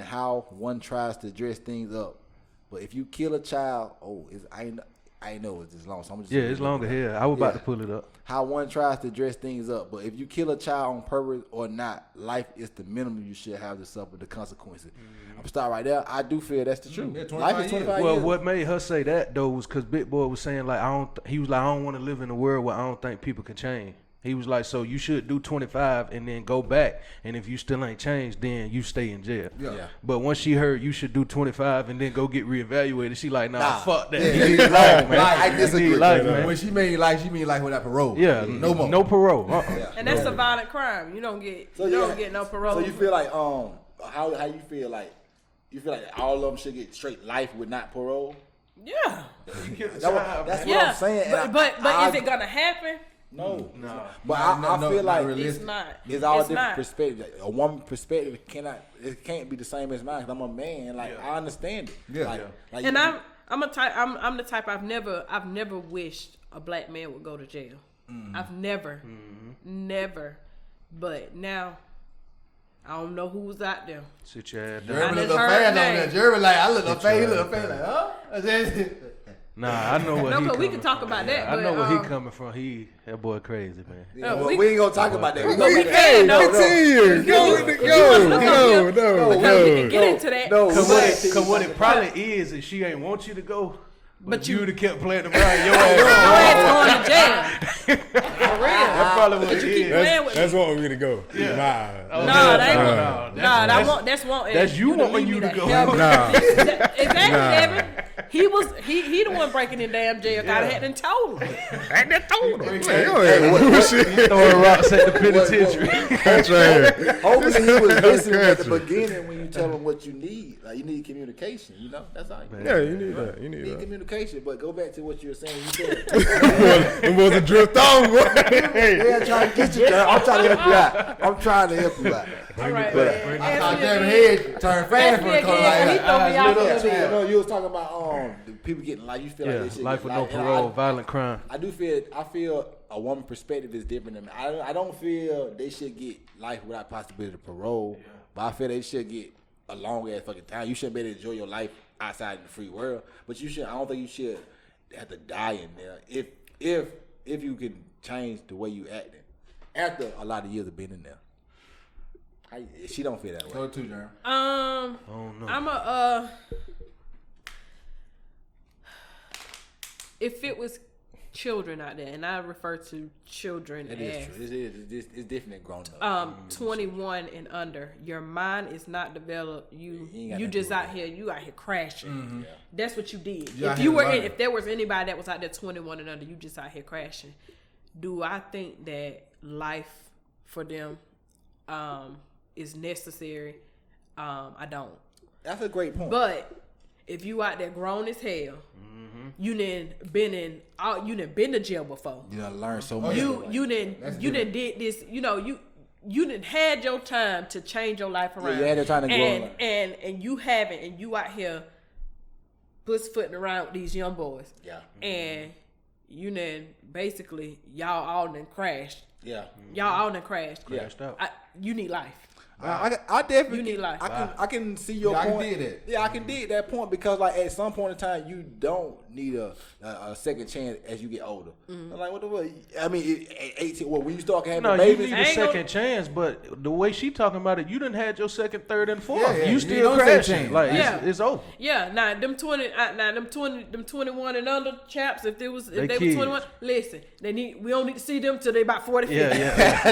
how one tries to dress things up. But if you kill a child, I know it's this long. So I'm just Yeah, it's longer here. I was about to pull it up. How one tries to dress things up, but if you kill a child on purpose or not, life is the minimum you should have to suffer the consequences. I'm start right there. I do feel that's the truth. Yeah, 25 Life is years. 25 Well, years. what made her say that though was because Big Boy was saying like he was like I don't want to live in a world where I don't think people can change. He was like, so you should do 25 and then go back, and if you still ain't changed, then you stay in jail. Yeah. But once she heard you should do 25 and then go get reevaluated, she like, nah, fuck that. Yeah, You need yeah, life, man. I You disagree. need life, man. When she mean life without parole. Yeah, No more. no parole. And that's a violent crime. You don't get don't get no parole. So you feel like how you feel like all of them should get straight life with not parole? yeah. That's what Yeah. I'm saying. And But I is it gonna happen? No. No. But No, I feel like really. It's not. it's all It's different not. perspective. A woman perspective can't be the same as mine. 'Cause I'm a man. Like I understand it. Yeah. Like And I'm the type I've never wished a black man would go to jail. I've never. But now I don't know who was out there. Sit your ass down. Jeremy I look just a heard fan on that. there. Jeremy like, I look a fan, he look a fan like, huh? Nah, I know what No, he but we coming can talk from. about that, I but, know where he coming from. That boy crazy, man. well, we- we ain't gonna talk about that. We But we gonna can, though. Continue. Go. Because we can get into that. No, Cause we- what it probably is she ain't want you to go, but But you you- would have kept playing around. Your Your ass. ass going to jail. For real. That's probably what it You keep is. playing with That's me. wanting me to go. Yeah. Nah. No, that ain't. That's wanting. that's you wanting leave you me to the go. hell- Nah. Exactly, Devin. He the one breaking in damn jail. I had done told him. Throwing rocks at the penitentiary. That's right. Hopefully he was listening at the Country. beginning when you tell him what you need. Like you need communication. You know, that's all. Yeah, you need that. You You need need that. communication. But go back to what you were saying. You said It was a drift on. they're trying to get you. Girl. I'm trying to help you out. I'm trying to help you out. All right, But- man. I thought Ask me Jeremy again. head turned fan Ask for me a color again. He like throw me that. off a Look little up, bit. You know, you was talking about the people getting life. You feel like this shit life get with no life. And parole, violent crime. I feel a woman perspective is different than me. I don't feel they should get life without possibility of parole, but I feel they should get a long ass fucking time. You shouldn't be able to enjoy your life outside in the free world, but you should. I don't think you should have to die in there if you can change the way you acting after a lot of years of being in there. She don't feel that way. Go to Jeremy. I'm a if it was children out there, and I refer to children It as is true. It's different than grown up. 21 and under, your mind is not developed. You ain't got just nothing out here. You out here crashing. Mm-hmm. Yeah. That's what you did. You out If here you were, learning. if there was anybody that was out there 21 and under, you just out here crashing. Do I think that life for them is necessary? I don't. That's a great point. But if you out there grown as hell, you done been to jail before. You done learn so much. You done did this. You done had your time to change your life around. you had your time to grow up. and you haven't, and you out here pussyfooting around with these young boys. Yeah. And you done basically y'all all done crashed. Yeah. Y'all all done crashed. Crashed out. You need life. I definitely You need life. I can see your Yeah, I can point. dig that. Yeah, I can dig that point because like at some point in time you don't need a second chance as you get older. I'm like what the fuck? I mean, at 18, when you start having No, you babies, need a ain't second gonna- chance, but the way she talking about it, you done had your second, third, and fourth. Yeah, you you still don't say crashing. change. Like Yeah. it's over. Yeah, them 21 and under chaps. If they was They were kids. 21, listen, we don't need to see them till they about 40. Yeah, 50.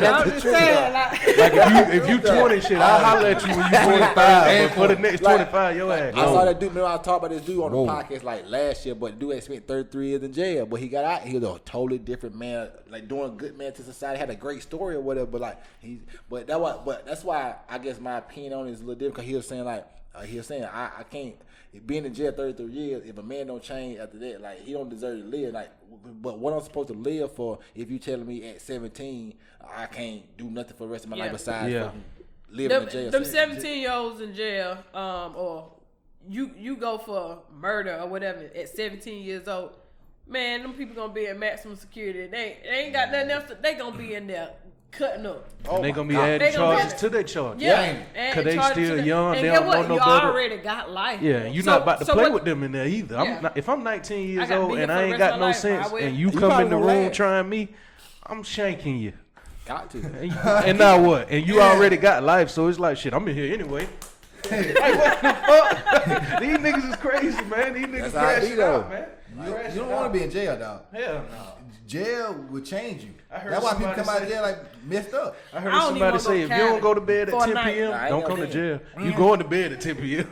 yeah. I'm just saying, Like if you 20 shit, I'll holler at you when you 25. But for the next 25, your ass. I saw that dude. Remember I talked about this dude on the podcast like last year, but the dude had spent 33 years in jail. But he got out. He was a totally different man, like doing a good man to society. Had a great story or whatever. But like that's why I guess my opinion on it is a little different. Because he was saying I can't. Being in jail 33 years, if a man don't change after that, like he don't deserve to live. Like, but what I'm supposed to live for? If you telling me at 17 I can't do nothing for the rest of my life besides fucking living in jail. Them 17-year-olds in jail, or you go for murder or whatever at 17 years old, man, them people gonna be at maximum security. They ain't got nothing else. They gonna be in there cutting up. And they gonna be They adding gonna be- charges to their charges. Yeah, Cause they still young, And they get don't what? know no You better. already got life. Yeah, you're So- not about to so play what- with them in there either. Yeah. If I'm 19 years gotta old be here and for I the ain't rest got of no my life. sense, I will. and you come probably in the won't room last. trying me, I'm shanking you. Got to. And now what? And you already got life, so it's like shit. I'm in here anyway. Like what the fuck? These niggas is crazy, man. These niggas That's how I be, crashing though. out, man. You don't want to be in jail, dog. Hell no. Jail will change you. I heard That's why people somebody come out of say- jail like messed up. I heard I don't somebody even say wanna if go you don't cabin go to bed for at a 10 night. p.m., Nah, I ain't don't no come to damn. jail. You going to bed at 10 p.m.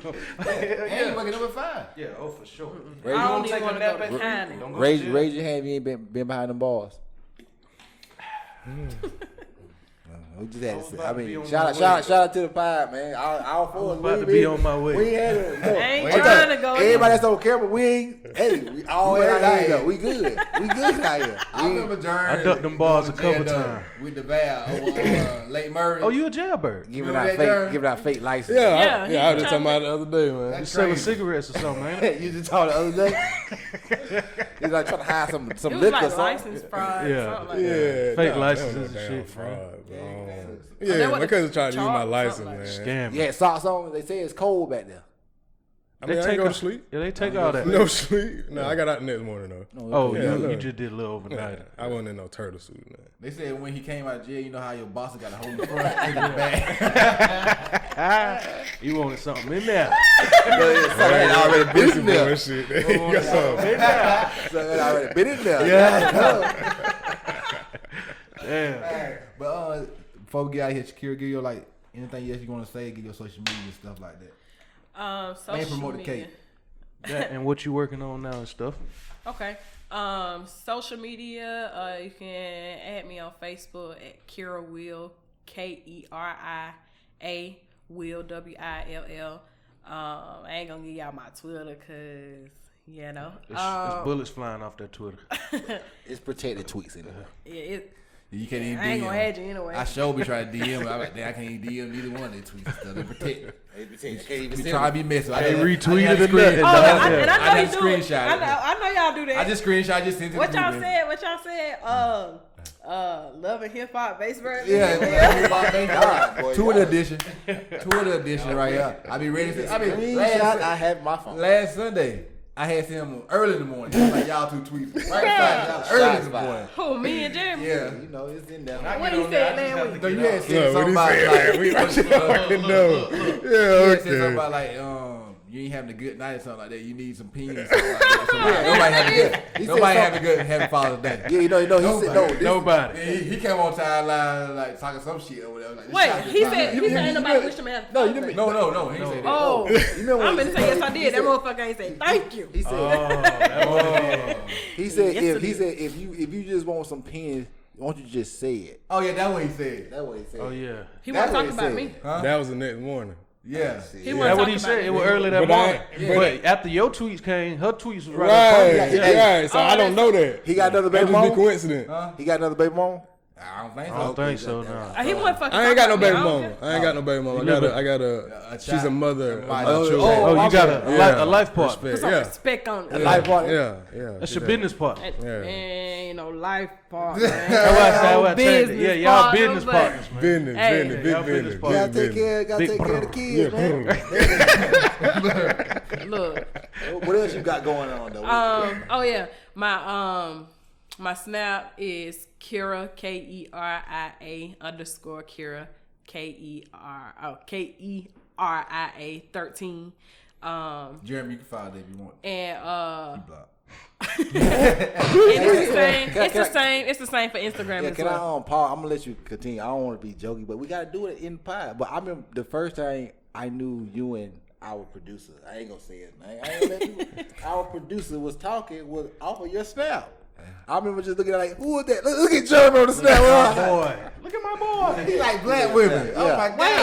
And you waking up at 5. Yeah, oh for sure. I don't even want to go behind it. Don't go Raise to jail. your hand if you ain't been behind them bars. We just had to say. I about to be mean, on shout my out to the pod, man. All four about to be on my way. We ain't had it. No. I ain't I'm trying telling to go. Everybody that's on camera, we ain't. Hey, we all We out out here. here. We good. We good out here. I remember Jeremy. I ducked them bars a going to couple jail, times. with the valve Lake Murray. Oh, you a jailbird? Giving Remember out that, Darren? giving out fake license. Yeah, Yeah, I he was just was talking about it the other day, man. You That's selling crazy. cigarettes or something, ain't You just told the other day. He's like trying to hide some It liquor was or like something. license fraud. Yeah. Something like that. Yeah, Fake nah, licenses that and was no shit, damn fraud, bro. that Yeah, what my the cousin tried to use my charge- license, something like man. Scam. You had socks on. They say it's cold back there. I mean, I ain't go to sleep. Yeah, they take all that. No sleep. No, I got out the next morning though. Oh, Yeah, you look. just did a little overnight. I wasn't in no turtle suit, man. They said when he came out of jail, you know how your boss got a hold in the front and the back. You wanted something in there. Something already been in there. Bullshit. Yeah. Something already been in there. Damn. But before we get out of here, Shakeria, give your like anything else you want to say, give your social media and stuff like that. Social promote the media. cake. That and what you working on now and stuff. Okay. Social media, you can add me on Facebook at Kira Will, Keria Will, Will. I ain't gonna give y'all my Twitter because, you know. It's bullets flying off that Twitter. It's protected tweets in there. Yeah, You can't even DM. I ain't gonna add you anyway. I sure be trying to DM. I'm like, I can't even DM neither one of their tweets and stuff. They protect. We try to be messy. They retweeted the it. and I know you do it. screenshot. I know y'all do that. I just screenshot. I just sent it. What y'all said? Love and hip hop bass version. Yeah, Twitter edition. Twitter edition right here. I be ready to. I have my phone. Last Sunday, I had seen him early in the morning. He was like, y'all two tweets. Right beside y'all early in the morning. Who, me and Jeremy? Yeah. You know, it's in there. What he said last week? So you had said something about like. You had said something about like you ain't having a good night or something like that. You need some pins. Or something like that. Nobody having a good happy Father's Day. Yeah, you know, he said no. Nobody. He came on timeline like talking some shit or whatever. Like, Wait, he said ain't nobody wish him happy. No, you didn't. No. He said that. Oh, You remember I'm when gonna say yes, I did. That motherfucker ain't say thank you. he said he said Yesterday. if you just want some pins, why don't you just say it? Oh yeah, that's what he said. That's what he said. Oh yeah. He wasn't what talking he about said. me. Huh? That was the next morning. Yeah. He That's wasn't what he talking said. about It me. was early that But morning. I- But after your tweets came, her tweets was right. up Right, there. right. So I don't know that. He got another That baby just be mom. coincidence. He got another baby mom. I don't think so. I don't think so. No. He wasn't fucking I ain't got no talking baby about me. mama. I ain't got no baby mama. I got a. She's a child. mother of my Oh, children. Oh, you got Yeah. a life partner. Put some Yeah. respect on it. Life partner. Yeah. That's your business partner. Ain't no life partner. That's why I changed it. Yeah, y'all partner, business but- partners, man. Business, Hey. business, Y'all big business business. partners. Gotta take care of the kids, man. Look. What else you got going on though? Oh yeah. My snap is Kira KERIA _ Kira KERIA 13. Jeremy, you can follow that if you want. And You block. it's the same for Instagram Yeah, as can well. Paul? I'm gonna let you continue. I don't want to be joking, but we gotta do it in the pod. But I remember the first time I knew you and our producer. I ain't gonna say his name. I ain't gonna let you. Our producer was talking was off of your snap. I remember just looking at like, who is that? Look at Jeremy on the snap. Boy, look at my boy. He like black women. Yeah. Oh my God. Wait,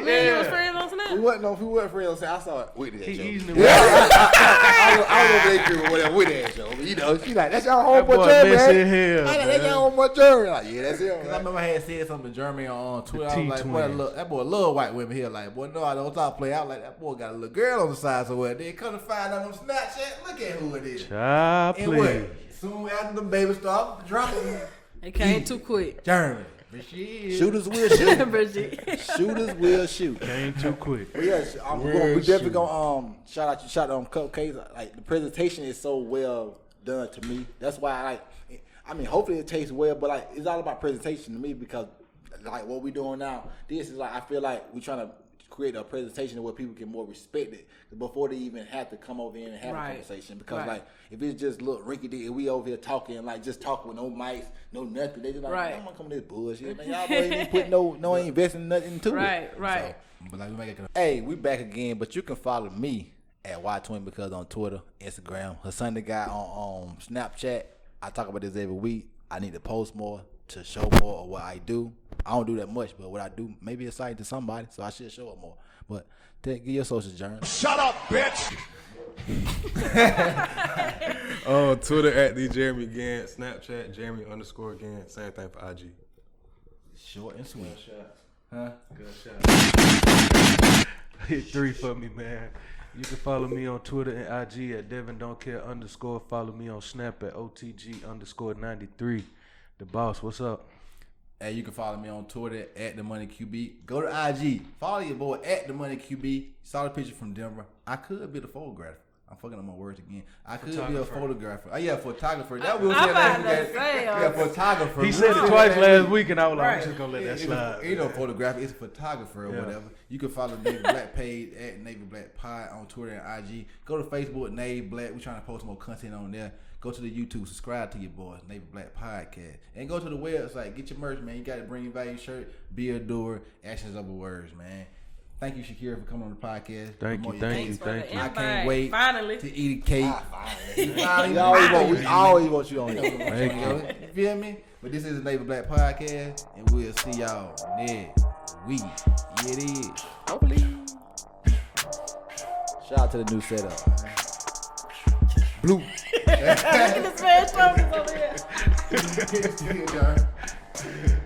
me and you was friends on Snap? We wasn't friends. I saw it with that He show. easily I was over there with whatever with that show. But, you know, she like, that's y'all That boy homeboy Jeremy. messy Man. as hell, I like, man. that's y'all homeboy Jeremy. Like, yeah, that's him. Cause I remember I had said something to Jeremy on Twitter. I was like, T-twin. boy, that boy love white women here. Like, boy, no, I don't stop playing. I was like, that boy got a little girl on the side somewhere. Then come to find out on Snapchat, look at who it is. Child, And what? please. Soon after the baby started dropping, It came too quick. Jeremy. But shit. Shooters will shoot. Brigitte. Shooters will shoot. Came too quick. But yeah, we definitely gonna shout out Cupcakes. Like the presentation is so well done to me. That's why I mean, hopefully it tastes well, but like it's all about presentation to me because like what we doing now, this is like I feel like we're trying to create a presentation where people can more respect it before they even have to come over here and have a conversation. Because like if it's just look rinky dink, we over here talking like just talking with no mics, no nothing. They just like I'm gonna come to this bullshit, man. Y'all ain't put no ain't investing nothing into it. Right. So, but like we make it. Hey, we back again, but you can follow me at Y20 because on Twitter, Instagram, her Sunday guy on Snapchat. I talk about this every week. I need to post more to show more of what I do. I don't do that much, but what I do maybe exciting to somebody, so I should show up more. But give your social journey. Shut up, bitch! On Twitter at the Jeremy Gant, Snapchat Jeremy _ Gant, same thing for IG. Short and sweet. Good shot. Hit 3 for me, man. You can follow me on Twitter and IG at Devin Don't Care _ Follow me on Snap at OTG _ 93. The boss, what's up? Hey, you can follow me on Twitter at The Money QB. Go to IG. Follow your boy at The Money QB. Saw the picture from Denver. I could be the photographer. I'm fucking up my words again. I could be a photographer. Oh yeah, photographer. That was I'm last about to week. say, Yeah, photographer. He said it twice last week, and I was like, I'm just gonna let that It's slide. ain't no photographer. It's a photographer or whatever. You can follow Navy Black page at Navy Black Pod on Twitter and IG. Go to Facebook, Navy Black. We're trying to post more content on there. Go to the YouTube, subscribe to your boys, Navy Black Podcast, and go to the website. Get your merch, man. You got to bring your value shirt, be a doer, actions over words, man. Thank you, Shakeria, for coming on the podcast. Thank you. I can't wait Finally. to eat a cake. We always want you on here. Thank you. You feel me? But this is the Navy Black Podcast, and we'll see y'all next week. Yeah, it is. Hopefully. Shout out to the new setup. Blue. Look at this man shoulders over here. Yeah,